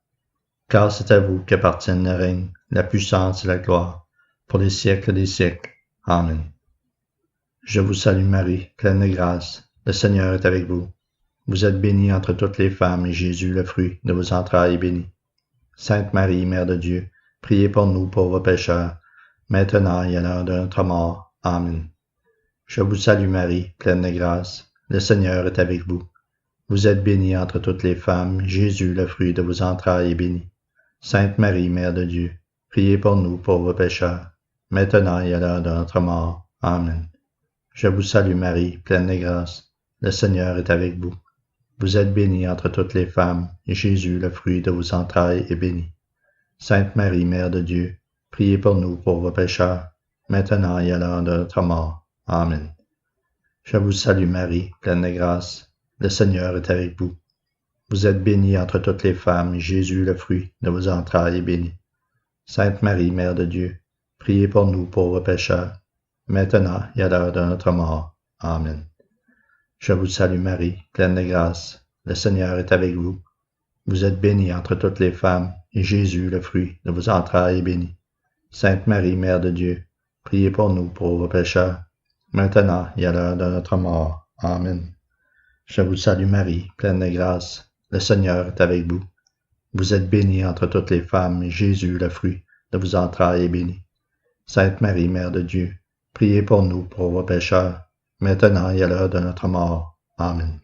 Car c'est à vous qu'appartiennent le règne, la puissance et la gloire, pour les siècles des siècles. Amen. Je vous salue Marie, pleine de grâce, le Seigneur est avec vous. Vous êtes bénie entre toutes les femmes, et Jésus, le fruit de vos entrailles, est béni. Sainte Marie, Mère de Dieu, priez pour nous pauvres pécheurs, maintenant et à l'heure de notre mort. Amen. Je vous salue Marie, pleine de grâce, le Seigneur est avec vous. Vous êtes bénie entre toutes les femmes, et Jésus, le fruit de vos entrailles, est béni. Sainte Marie, Mère de Dieu, priez pour nous pauvres pécheurs, maintenant et à l'heure de notre mort. Amen. Je vous salue Marie, pleine de grâce, le Seigneur est avec vous. Vous êtes bénie entre toutes les femmes, et Jésus, le fruit de vos entrailles, est béni. Sainte Marie, Mère de Dieu, priez pour nous pauvres pécheurs, maintenant et à l'heure de notre mort. Amen. Je vous salue Marie, pleine de grâce, le Seigneur est avec vous. Vous êtes bénie entre toutes les femmes, et Jésus, le fruit de vos entrailles, est béni. Sainte Marie, Mère de Dieu, priez pour nous pauvres pécheurs, maintenant et à l'heure de notre mort. Amen. Je vous salue Marie, pleine de grâce, le Seigneur est avec vous. Vous êtes bénie entre toutes les femmes, et Jésus, le fruit de vos entrailles, est béni. Sainte Marie, Mère de Dieu, priez pour nous pauvres pécheurs, maintenant et à l'heure de notre mort. Amen. Je vous salue Marie, pleine de grâce, le Seigneur est avec vous. Vous êtes bénie entre toutes les femmes, et Jésus, le fruit de vos entrailles, est béni. Sainte Marie, Mère de Dieu, priez pour nous pauvres pécheurs, maintenant et à l'heure de notre mort. Amen.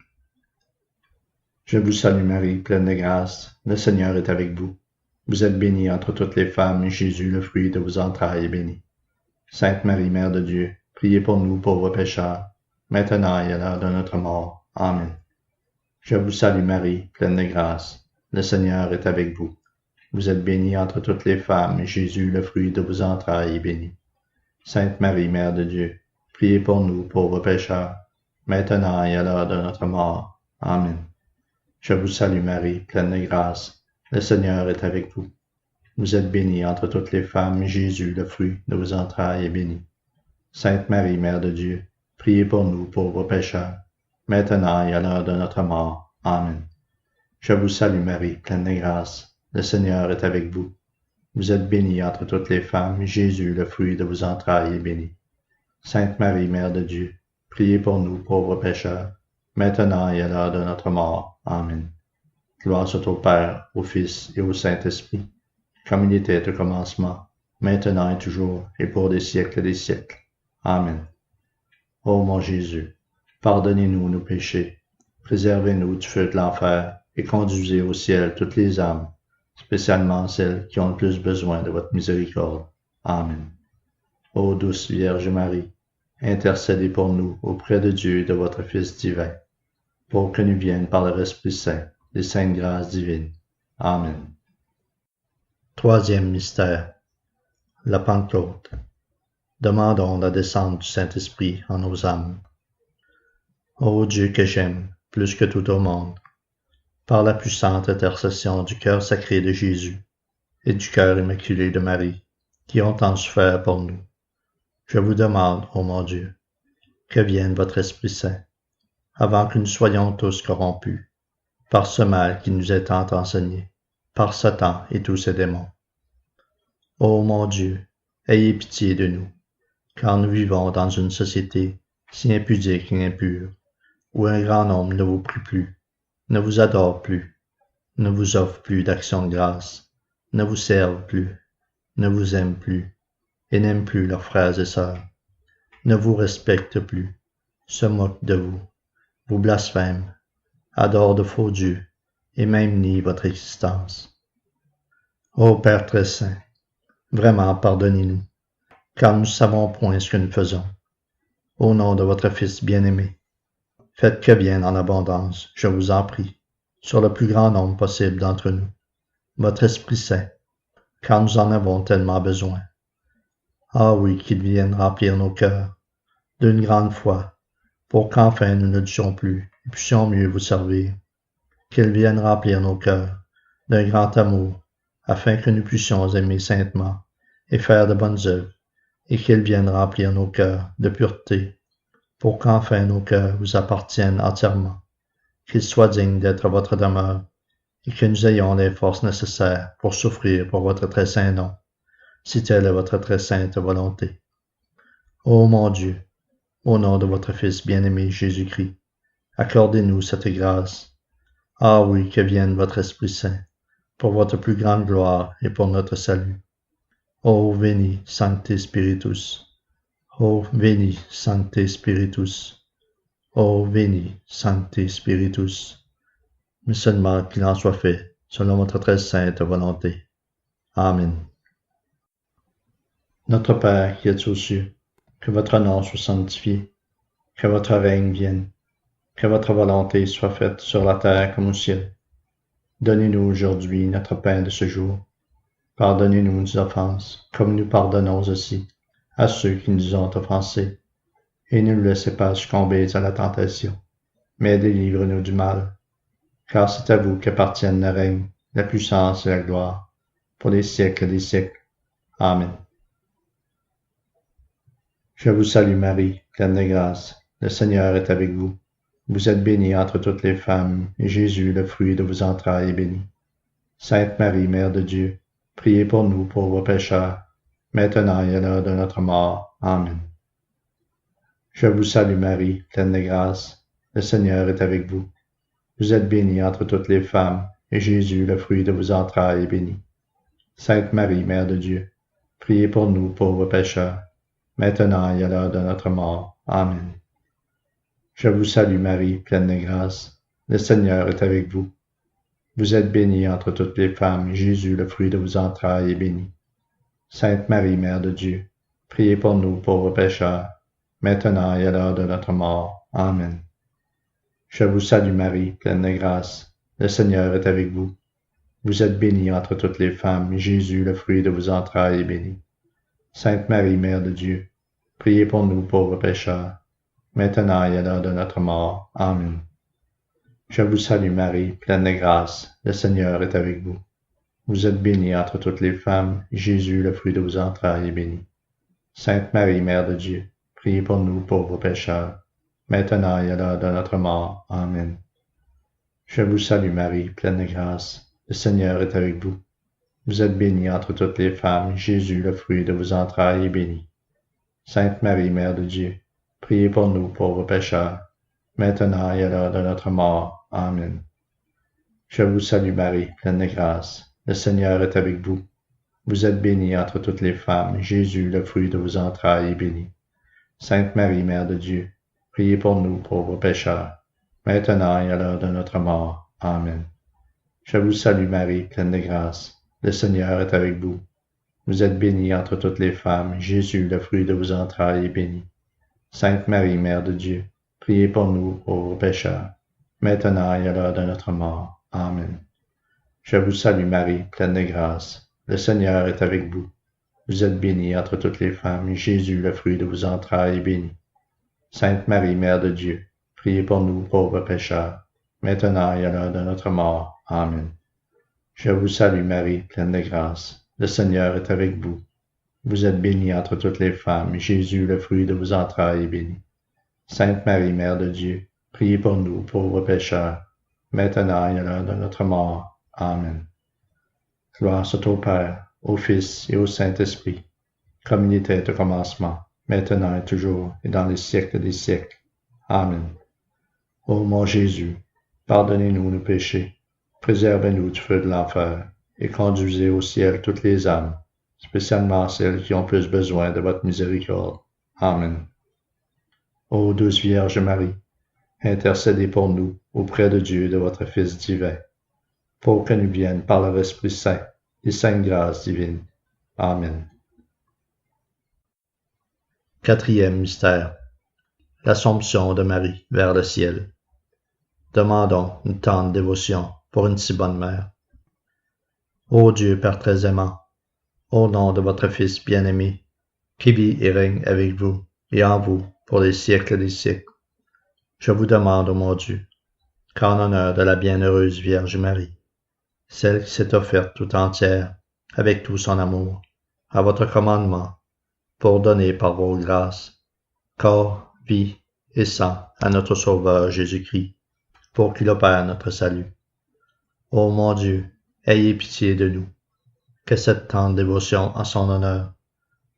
Je vous salue Marie, pleine de grâce, le Seigneur est avec vous. Vous êtes bénie entre toutes les femmes, et Jésus, le fruit de vos entrailles, est béni. Sainte Marie, Mère de Dieu, priez pour nous pauvres pécheurs, maintenant et à l'heure de notre mort. Amen. Je vous salue Marie, pleine de grâce, le Seigneur est avec vous. Vous êtes bénie entre toutes les femmes, et Jésus, le fruit de vos entrailles, est béni. Sainte Marie, Mère de Dieu, priez pour nous pauvres pécheurs, maintenant et à l'heure de notre mort. Amen. Je vous salue Marie, pleine de grâce, le Seigneur est avec vous. Vous êtes bénie entre toutes les femmes, et Jésus, le fruit de vos entrailles, est béni. Sainte Marie, Mère de Dieu, priez pour nous pauvres pécheurs, maintenant et à l'heure de notre mort. Amen. Je vous salue Marie, pleine de grâce, le Seigneur est avec vous. Vous êtes bénie entre toutes les femmes, et Jésus, le fruit de vos entrailles, est béni. Sainte Marie, Mère de Dieu, priez pour nous pauvres pécheurs, maintenant et à l'heure de notre mort. Amen. Gloire soit au Père, au Fils et au Saint-Esprit, comme il était au commencement, maintenant et toujours, et pour des siècles des siècles. Amen. Ô mon Jésus, pardonnez-nous nos péchés, préservez-nous du feu de l'enfer, et conduisez au ciel toutes les âmes, spécialement celles qui ont le plus besoin de votre miséricorde. Amen. Ô douce Vierge Marie, intercédez pour nous auprès de Dieu et de votre Fils divin, pour que nous viennent par leur Esprit Saint les saintes grâces divines. Amen. Troisième mystère, la Pentecôte. Demandons la descente du Saint-Esprit en nos âmes. Ô Dieu que j'aime plus que tout au monde, par la puissante intercession du cœur sacré de Jésus et du cœur immaculé de Marie, qui ont tant souffert pour nous, je vous demande, ô mon Dieu, que vienne votre Esprit Saint, avant que nous soyons tous corrompus, par ce mal qui nous est tant enseigné, par Satan et tous ses démons. Ô mon Dieu, ayez pitié de nous, car nous vivons dans une société si impudique et impure, où un grand nombre ne vous prie plus, ne vous adore plus, ne vous offre plus d'action de grâce, ne vous servent plus, ne vous aiment plus, et n'aiment plus leurs frères et sœurs, ne vous respectent plus, se moquent de vous, vous blasphèment, adorent de faux dieux, et même nient votre existence. Ô Père très saint, vraiment pardonnez-nous, car nous ne savons point ce que nous faisons. Au nom de votre Fils bien-aimé, faites que vienne en abondance, je vous en prie, sur le plus grand nombre possible d'entre nous, votre Esprit Saint, car nous en avons tellement besoin. Ah oui, qu'il vienne remplir nos cœurs d'une grande foi, pour qu'enfin nous ne doutions plus et puissions mieux vous servir. Qu'il vienne remplir nos cœurs d'un grand amour, afin que nous puissions aimer saintement et faire de bonnes œuvres, et qu'il vienne remplir nos cœurs de pureté, pour qu'enfin nos cœurs vous appartiennent entièrement, qu'ils soient dignes d'être votre demeure, et que nous ayons les forces nécessaires pour souffrir pour votre très saint nom, si telle est votre très sainte volonté. Ô mon Dieu, au nom de votre Fils bien-aimé Jésus-Christ, accordez-nous cette grâce. Ah oui, que vienne votre Esprit Saint, pour votre plus grande gloire et pour notre salut. Ô veni, Sancte Spiritus. Ô veni, Sancte Spiritus. Ô veni, Sancte Spiritus. Mais seulement qu'il en soit fait, selon votre très sainte volonté. Amen. Notre Père qui êtes aux cieux, que votre nom soit sanctifié, que votre règne vienne, que votre volonté soit faite sur la terre comme au ciel. Donnez-nous aujourd'hui notre pain de ce jour. Pardonnez-nous nos offenses, comme nous pardonnons aussi à ceux qui nous ont offensés. Et ne nous laissez pas succomber à la tentation, mais délivre-nous du mal. Car c'est à vous qu'appartiennent le règne, la puissance et la gloire, pour les siècles des siècles. Amen. Je vous salue Marie, pleine de grâce, le Seigneur est avec vous. Vous êtes bénie entre toutes les femmes, et Jésus, le fruit de vos entrailles, est béni. Sainte Marie, Mère de Dieu, priez pour nous pauvres pécheurs, maintenant et à l'heure de notre mort. Amen. Je vous salue Marie, pleine de grâce, le Seigneur est avec vous. Vous êtes bénie entre toutes les femmes, et Jésus, le fruit de vos entrailles, est béni. Sainte Marie, Mère de Dieu, priez pour nous pauvres pécheurs, maintenant et à l'heure de notre mort. Amen. Je vous salue Marie, pleine de grâce, le Seigneur est avec vous. Vous êtes bénie entre toutes les femmes, et Jésus, le fruit de vos entrailles, est béni. Sainte Marie, Mère de Dieu, priez pour nous pauvres pécheurs, maintenant et à l'heure de notre mort. Amen. Je vous salue Marie, pleine de grâce, le Seigneur est avec vous. Vous êtes bénie entre toutes les femmes, et Jésus, le fruit de vos entrailles, est béni. Sainte Marie, Mère de Dieu, priez pour nous pauvres pécheurs, maintenant et à l'heure de notre mort. Amen. Je vous salue Marie, pleine de grâce, le Seigneur est avec vous. Vous êtes bénie entre toutes les femmes, et Jésus, le fruit de vos entrailles, est béni. Sainte Marie, Mère de Dieu, priez pour nous pauvres pécheurs, maintenant et à l'heure de notre mort. Amen. Je vous salue Marie, pleine de grâce, le Seigneur est avec vous. Vous êtes bénie entre toutes les femmes, et Jésus, le fruit de vos entrailles, est béni. Sainte Marie, Mère de Dieu, priez pour nous pauvres pécheurs, maintenant et à l'heure de notre mort. Amen. Je vous salue Marie, pleine de grâce. Le Seigneur est avec vous. Vous êtes bénie entre toutes les femmes. Jésus, le fruit de vos entrailles, est béni. Sainte Marie, Mère de Dieu, priez pour nous pauvres pécheurs, maintenant et à l'heure de notre mort. Amen. Je vous salue Marie, pleine de grâce. Le Seigneur est avec vous. Vous êtes bénie entre toutes les femmes. Jésus, le fruit de vos entrailles, est béni. Sainte Marie, Mère de Dieu, priez pour nous pauvres pécheurs, maintenant et à l'heure de notre mort. Amen. Je vous salue Marie, pleine de grâce. Le Seigneur est avec vous. Vous êtes bénie entre toutes les femmes, et Jésus, le fruit de vos entrailles, est béni. Sainte Marie, Mère de Dieu, priez pour nous pauvres pécheurs, maintenant et à l'heure de notre mort. Amen. Je vous salue Marie, pleine de grâce. Le Seigneur est avec vous. Vous êtes bénie entre toutes les femmes, et Jésus, le fruit de vos entrailles, est béni. Sainte Marie, Mère de Dieu, priez pour nous pauvres pécheurs, maintenant et à l'heure de notre mort. Amen. Gloire soit au Père, au Fils et au Saint-Esprit, comme il était au commencement, maintenant et toujours, et dans les siècles des siècles. Amen. Ô mon Jésus, pardonnez-nous nos péchés, préservez-nous du feu de l'enfer, et conduisez au ciel toutes les âmes, spécialement celles qui ont plus besoin de votre miséricorde. Amen. Ô douce Vierge Marie, intercédez pour nous auprès de Dieu de votre Fils divin, pour que nous viennent par leur Esprit Saint les saintes grâces divines. Amen. Quatrième mystère. L'Assomption de Marie vers le ciel. Demandons une tendre dévotion pour une si bonne mère. Ô Dieu Père très aimant, au nom de votre Fils bien-aimé, qui vit et règne avec vous et en vous pour les siècles des siècles, je vous demande, ô mon Dieu, qu'en honneur de la bienheureuse Vierge Marie, celle qui s'est offerte tout entière, avec tout son amour, à votre commandement, pour donner par vos grâces, corps, vie et sang à notre Sauveur Jésus-Christ, pour qu'il opère notre salut. Ô mon Dieu, ayez pitié de nous, que cette tendre dévotion en son honneur,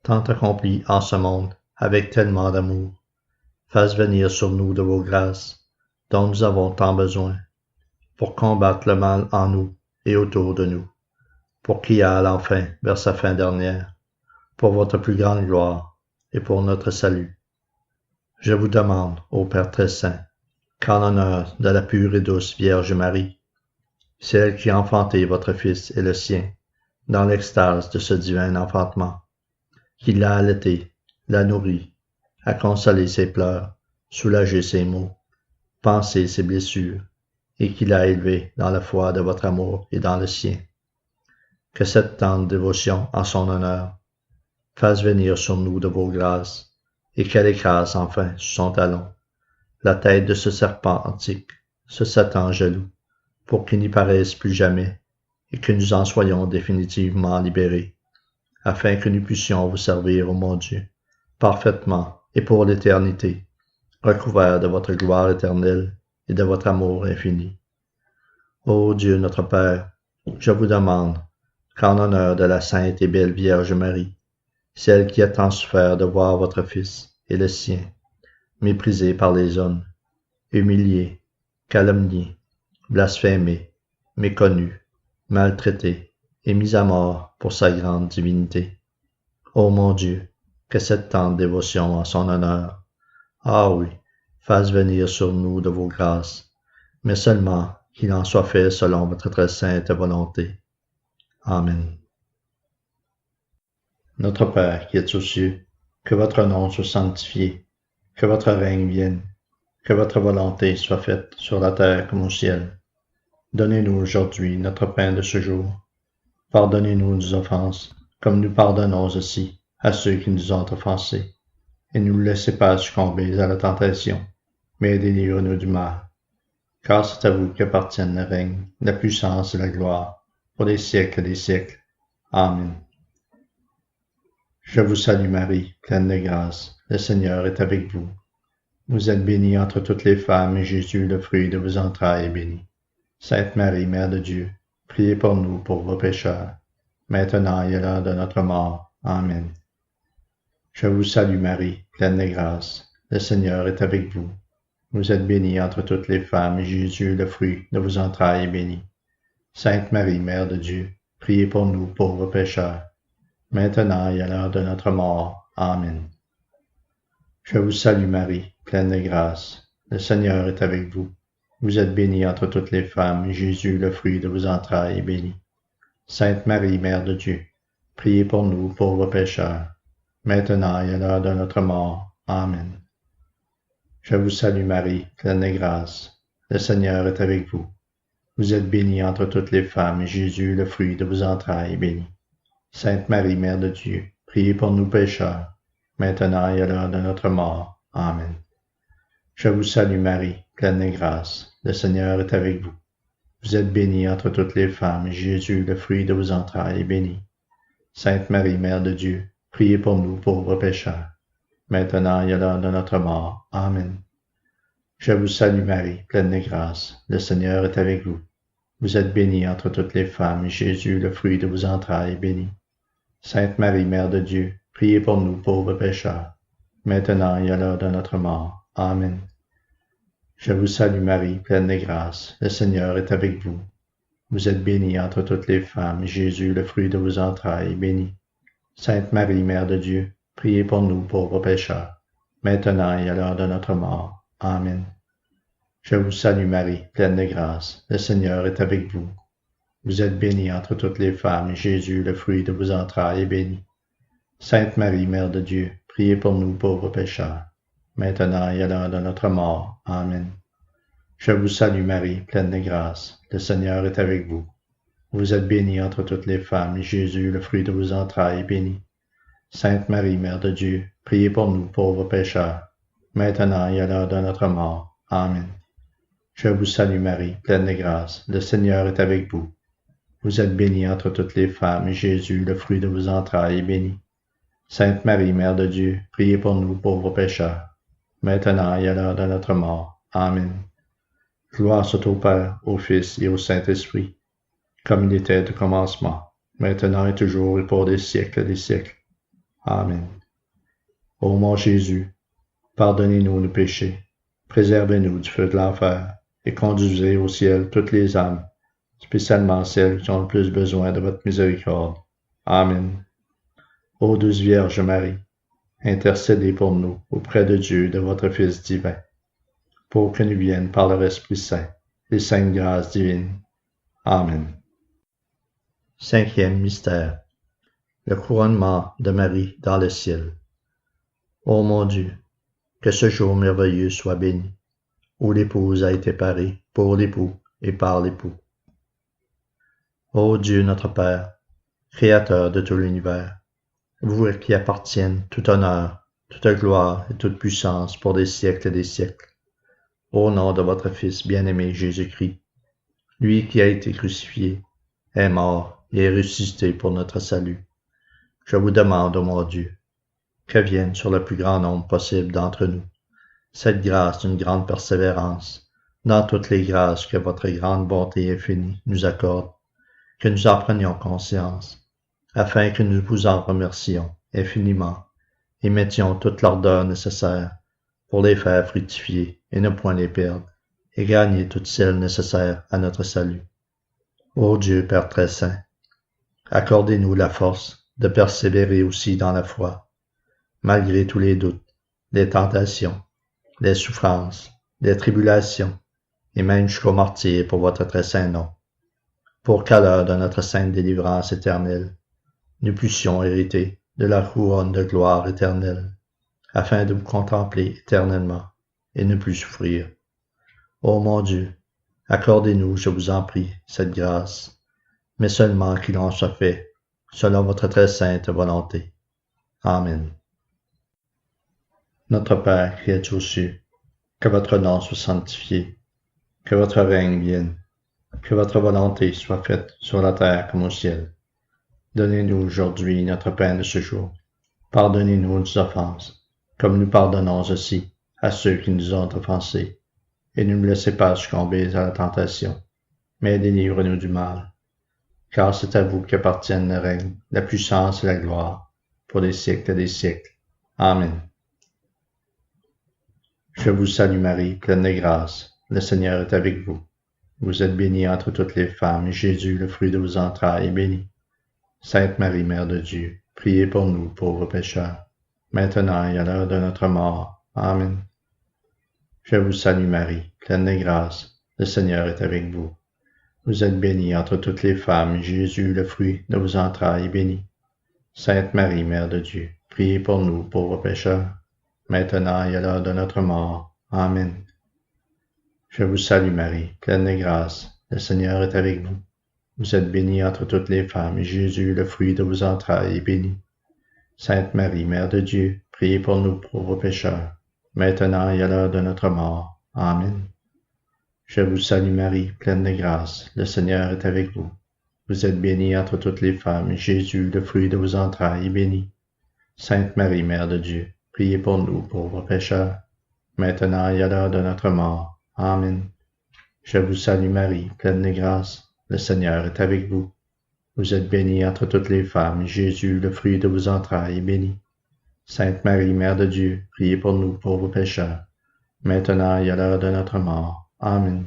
tant accomplie en ce monde avec tellement d'amour, fasse venir sur nous de vos grâces, dont nous avons tant besoin, pour combattre le mal en nous et autour de nous, pour qu'il aille enfin vers sa fin dernière, pour votre plus grande gloire et pour notre salut. Je vous demande, ô Père très saint, qu'en honneur de la pure et douce Vierge Marie, celle qui a enfanté votre Fils et le sien, dans l'extase de ce divin enfantement, qui l'a allaité, l'a nourri, a consolé ses pleurs, soulagé ses maux, pansé ses blessures, et qui l'a élevé dans la foi de votre amour et dans le sien. Que cette tendre dévotion en son honneur fasse venir sur nous de vos grâces, et qu'elle écrase enfin sous son talon la tête de ce serpent antique, ce Satan jaloux, pour qu'il n'y paraisse plus jamais, et que nous en soyons définitivement libérés, afin que nous puissions vous servir, ô mon Dieu, parfaitement et pour l'éternité, recouverts de votre gloire éternelle et de votre amour infini. Ô Dieu notre Père, je vous demande qu'en honneur de la sainte et belle Vierge Marie, celle qui a tant souffert de voir votre Fils et le sien, méprisé par les hommes, humilié, calomnié, blasphémé, méconnu, maltraité et mis à mort pour sa grande divinité. Ô mon Dieu, que cette tendre dévotion en son honneur, ah oui, fasse venir sur nous de vos grâces, mais seulement qu'il en soit fait selon votre très sainte volonté. Amen. Notre Père qui es aux cieux, que votre nom soit sanctifié, que votre règne vienne, que votre volonté soit faite sur la terre comme au ciel. Donnez-nous aujourd'hui notre pain de ce jour. Pardonnez-nous nos offenses, comme nous pardonnons aussi à ceux qui nous ont offensés. Et ne nous laissez pas succomber à la tentation, mais délivrez-nous du mal. Car c'est à vous qu'appartiennent le règne, la puissance et la gloire, pour les siècles des siècles. Amen. Je vous salue Marie, pleine de grâce, le Seigneur est avec vous. Vous êtes bénie entre toutes les femmes, et Jésus, le fruit de vos entrailles, est béni. Sainte Marie, Mère de Dieu, priez pour nous pauvres pécheurs, maintenant et à l'heure de notre mort. Amen. Je vous salue Marie, pleine de grâce, le Seigneur est avec vous. Vous êtes bénie entre toutes les femmes, et Jésus, le fruit de vos entrailles, est béni. Sainte Marie, Mère de Dieu, priez pour nous pauvres pécheurs, maintenant et à l'heure de notre mort. Amen. Je vous salue Marie, pleine de grâce. Le Seigneur est avec vous. Vous êtes bénie entre toutes les femmes, et Jésus, le fruit de vos entrailles, est béni. Sainte Marie, Mère de Dieu, priez pour nous pauvres pécheurs, maintenant et à l'heure de notre mort. Amen. Je vous salue Marie, pleine de grâce. Le Seigneur est avec vous. Vous êtes bénie entre toutes les femmes, et Jésus, le fruit de vos entrailles, est béni. Sainte Marie, Mère de Dieu, priez pour nous pécheurs, maintenant et à l'heure de notre mort. Amen. Je vous salue Marie, pleine de grâce. Le Seigneur est avec vous. Vous êtes bénie entre toutes les femmes, et Jésus, le fruit de vos entrailles, est béni. Sainte Marie, Mère de Dieu, priez pour nous pauvres pécheurs, maintenant et à l'heure de notre mort. Amen. Je vous salue Marie, pleine de grâce. Le Seigneur est avec vous. Vous êtes bénie entre toutes les femmes, et Jésus, le fruit de vos entrailles, est béni. Sainte Marie, Mère de Dieu, priez pour nous pauvres pécheurs, maintenant et à l'heure de notre mort. Amen. Je vous salue Marie, pleine de grâce. Le Seigneur est avec vous. Vous êtes bénie entre toutes les femmes, et Jésus, le fruit de vos entrailles, est béni. Sainte Marie, Mère de Dieu, priez pour nous pauvres pécheurs, maintenant et à l'heure de notre mort. Amen. Je vous salue Marie, pleine de grâce. Le Seigneur est avec vous. Vous êtes bénie entre toutes les femmes, et Jésus, le fruit de vos entrailles, est béni. Sainte Marie, Mère de Dieu, priez pour nous pauvres pécheurs, maintenant et à l'heure de notre mort. Amen. Je vous salue Marie, pleine de grâce. Le Seigneur est avec vous. Vous êtes bénie entre toutes les femmes, et Jésus, le fruit de vos entrailles, est béni. Sainte Marie, Mère de Dieu, priez pour nous pauvres pécheurs, maintenant et à l'heure de notre mort. Amen. Je vous salue Marie, pleine de grâce. Le Seigneur est avec vous. Vous êtes bénie entre toutes les femmes, et Jésus, le fruit de vos entrailles, est béni. Sainte Marie, Mère de Dieu, priez pour nous pauvres pécheurs, maintenant et à l'heure de notre mort. Amen. Gloire soit au Père, au Fils et au Saint-Esprit, comme il était au commencement, maintenant et toujours et pour des siècles des siècles. Amen. Ô mon Jésus, pardonnez-nous nos péchés, préservez-nous du feu de l'enfer, et conduisez au ciel toutes les âmes, spécialement celles qui ont le plus besoin de votre miséricorde. Amen. Ô douce Vierge Marie, intercédez pour nous auprès de Dieu de votre Fils divin, pour que nous viennent par leur Esprit Saint les saintes grâces divines. Amen. Cinquième mystère. Le couronnement de Marie dans le ciel. Ô mon Dieu, que ce jour merveilleux soit béni, où l'épouse a été parée pour l'époux et par l'époux. Ô Dieu notre Père, Créateur de tout l'univers, vous qui appartiennent tout honneur, toute gloire et toute puissance pour des siècles et des siècles, au nom de votre Fils bien-aimé Jésus-Christ, lui qui a été crucifié, est mort et est ressuscité pour notre salut. Je vous demande, ô mon Dieu, que vienne sur le plus grand nombre possible d'entre nous cette grâce d'une grande persévérance dans toutes les grâces que votre grande bonté infinie nous accorde, que nous en prenions conscience, afin que nous vous en remercions infiniment et mettions toute l'ardeur nécessaire pour les faire fructifier et ne point les perdre, et gagner toutes celles nécessaires à notre salut. Ô Dieu Père très saint, accordez-nous la force de persévérer aussi dans la foi, malgré tous les doutes, les tentations, les souffrances, les tribulations, et même jusqu'au martyre pour votre très saint nom, pour qu'à l'heure de notre sainte délivrance éternelle, nous puissions hériter de la couronne de gloire éternelle, afin de vous contempler éternellement et ne plus souffrir. Ô mon Dieu, accordez-nous, je vous en prie, cette grâce, mais seulement qu'il en soit fait, selon votre très sainte volonté. Amen. Notre Père qui es aux cieux, que votre nom soit sanctifié, que votre règne vienne, que votre volonté soit faite sur la terre comme au ciel. Donnez-nous aujourd'hui notre pain de ce jour. Pardonnez-nous nos offenses, comme nous pardonnons aussi à ceux qui nous ont offensés. Et ne nous laissez pas succomber à la tentation, mais délivre-nous du mal. Car c'est à vous qu'appartiennent le règne, la puissance et la gloire, pour les siècles des siècles. Amen. Je vous salue Marie, pleine de grâce. Le Seigneur est avec vous. Vous êtes bénie entre toutes les femmes, et Jésus, le fruit de vos entrailles, est béni. Sainte Marie, Mère de Dieu, priez pour nous, pauvres pécheurs, maintenant et à l'heure de notre mort. Amen. Je vous salue Marie, pleine de grâce. Le Seigneur est avec vous. Vous êtes bénie entre toutes les femmes, et Jésus, le fruit de vos entrailles, est béni. Sainte Marie, Mère de Dieu, priez pour nous, pauvres pécheurs, maintenant et à l'heure de notre mort. Amen. Je vous salue Marie, pleine de grâce. Le Seigneur est avec vous. Vous êtes bénie entre toutes les femmes, et Jésus, le fruit de vos entrailles, est béni. Sainte Marie, Mère de Dieu, priez pour nous, pauvres pécheurs, maintenant et à l'heure de notre mort. Amen. Je vous salue Marie, pleine de grâce. Le Seigneur est avec vous. Vous êtes bénie entre toutes les femmes, et Jésus, le fruit de vos entrailles, est béni. Sainte Marie, Mère de Dieu, priez pour nous, pauvres pécheurs, maintenant et à l'heure de notre mort. Amen. Je vous salue Marie, pleine de grâce. Le Seigneur est avec vous. Vous êtes bénie entre toutes les femmes, et Jésus, le fruit de vos entrailles, est béni. Sainte Marie, Mère de Dieu, priez pour nous, pauvres pécheurs, maintenant et à l'heure de notre mort. Amen.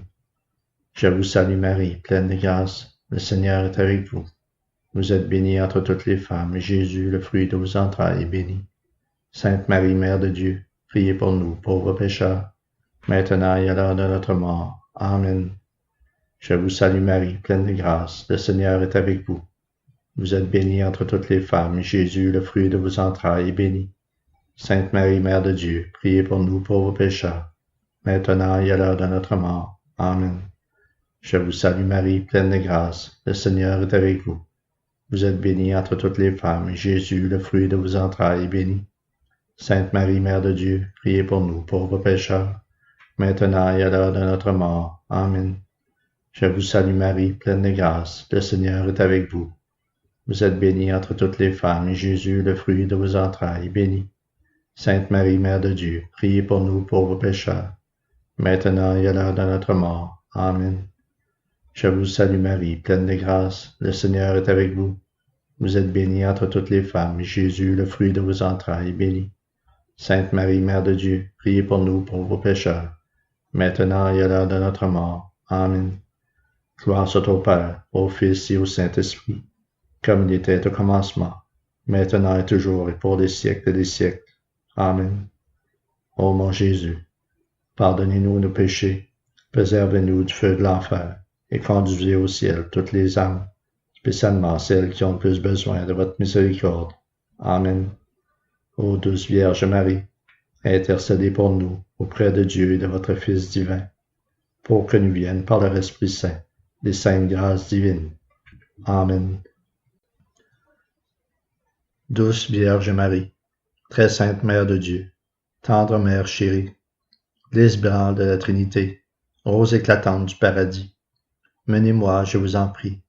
Je vous salue Marie, pleine de grâce. Le Seigneur est avec vous. Vous êtes bénie entre toutes les femmes, et Jésus, le fruit de vos entrailles, est béni. Sainte Marie, Mère de Dieu, priez pour nous, pauvres pécheurs, maintenant et à l'heure de notre mort. Amen. Je vous salue Marie, pleine de grâce. Le Seigneur est avec vous. Vous êtes bénie entre toutes les femmes, et Jésus, le fruit de vos entrailles, est béni. Sainte Marie, Mère de Dieu, priez pour nous, pauvres pécheurs, maintenant et à l'heure de notre mort. Amen. Je vous salue Marie, pleine de grâce. Le Seigneur est avec vous. Vous êtes bénie entre toutes les femmes, et Jésus, le fruit de vos entrailles, est béni. Sainte Marie, Mère de Dieu, priez pour nous, pauvres pécheurs, maintenant et à l'heure de notre mort. Amen. Je vous salue Marie, pleine de grâce. Le Seigneur est avec vous. Vous êtes bénie entre toutes les femmes, et Jésus, le fruit de vos entrailles, est béni. Sainte Marie, Mère de Dieu, priez pour nous, pauvres pécheurs, maintenant et à l'heure de notre mort. Amen. Je vous salue Marie, pleine de grâce. Le Seigneur est avec vous. Vous êtes bénie entre toutes les femmes, et Jésus, le fruit de vos entrailles, est béni. Sainte Marie, Mère de Dieu, priez pour nous, pauvres pécheurs, maintenant et à l'heure de notre mort. Amen. Gloire soit au Père, au Fils et au Saint-Esprit, comme il était au commencement, maintenant et toujours et pour les siècles des siècles. Amen. Ô mon Jésus, pardonnez-nous nos péchés, préservez-nous du feu de l'enfer, et conduisez au ciel toutes les âmes, spécialement celles qui ont le plus besoin de votre miséricorde. Amen. Ô douce Vierge Marie, intercédez pour nous auprès de Dieu et de votre Fils divin, pour que nous viennent par leur Esprit Saint les saintes grâces divines. Amen. Douce Vierge Marie, très sainte Mère de Dieu, tendre Mère chérie, lys blanc de la Trinité, rose éclatante du paradis, menez-moi, je vous en prie,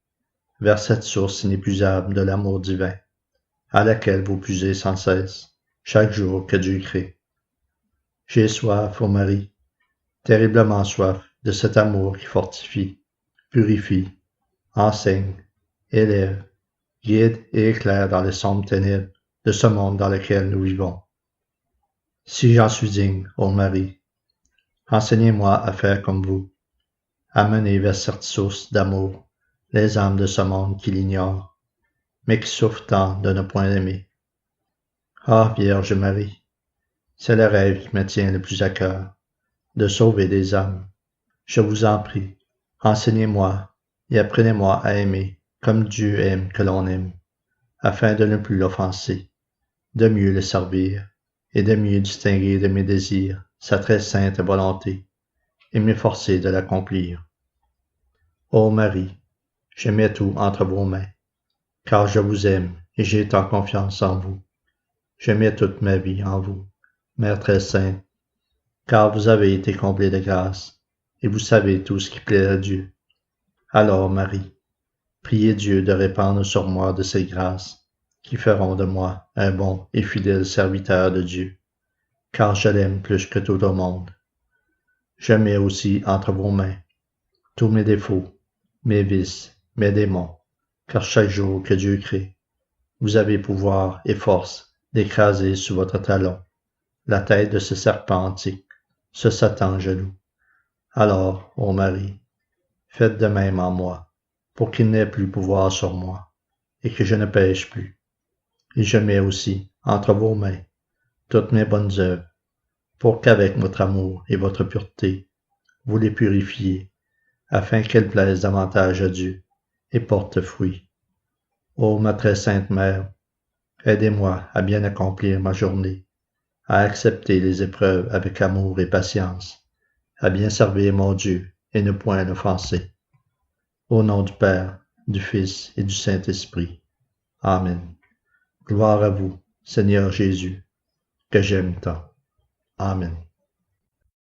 vers cette source inépuisable de l'amour divin, à laquelle vous puisez sans cesse, chaque jour que Dieu crée. J'ai soif, ô Marie, terriblement soif de cet amour qui fortifie, purifie, enseigne, élève, guide et éclaire dans les sombres ténèbres de ce monde dans lequel nous vivons. Si j'en suis digne, ô Marie, enseignez-moi à faire comme vous, à mener vers cette source d'amour les âmes de ce monde qui l'ignorent, mais qui souffrent tant de ne point aimer. Ah, Vierge Marie, c'est le rêve qui me tient le plus à cœur, de sauver des âmes. Je vous en prie, enseignez-moi et apprenez-moi à aimer comme Dieu aime que l'on aime, afin de ne plus l'offenser, de mieux le servir et de mieux distinguer de mes désirs sa très sainte volonté et m'efforcer de l'accomplir. Ô Marie, je mets tout entre vos mains, car je vous aime et j'ai tant confiance en vous. Je mets toute ma vie en vous, Mère très sainte, car vous avez été comblée de grâce et vous savez tout ce qui plaît à Dieu. Alors, Marie, priez Dieu de répandre sur moi de ses grâces qui feront de moi un bon et fidèle serviteur de Dieu, car je l'aime plus que tout au monde. Je mets aussi entre vos mains tous mes défauts, mes vices, mes démons, car chaque jour que Dieu crée, vous avez pouvoir et force d'écraser sous votre talon la tête de ce serpent antique, ce Satan jaloux. Alors, ô Marie, faites de même en moi, pour qu'il n'ait plus pouvoir sur moi, et que je ne pêche plus. Et je mets aussi entre vos mains toutes mes bonnes œuvres, pour qu'avec votre amour et votre pureté, vous les purifiez, afin qu'elles plaisent davantage à Dieu et portent fruit. Ô ma très sainte Mère, aidez-moi à bien accomplir ma journée, à accepter les épreuves avec amour et patience, à bien servir mon Dieu et ne point l'offenser. Au nom du Père, du Fils et du Saint-Esprit. Amen. Gloire à vous, Seigneur Jésus, que j'aime tant. Amen.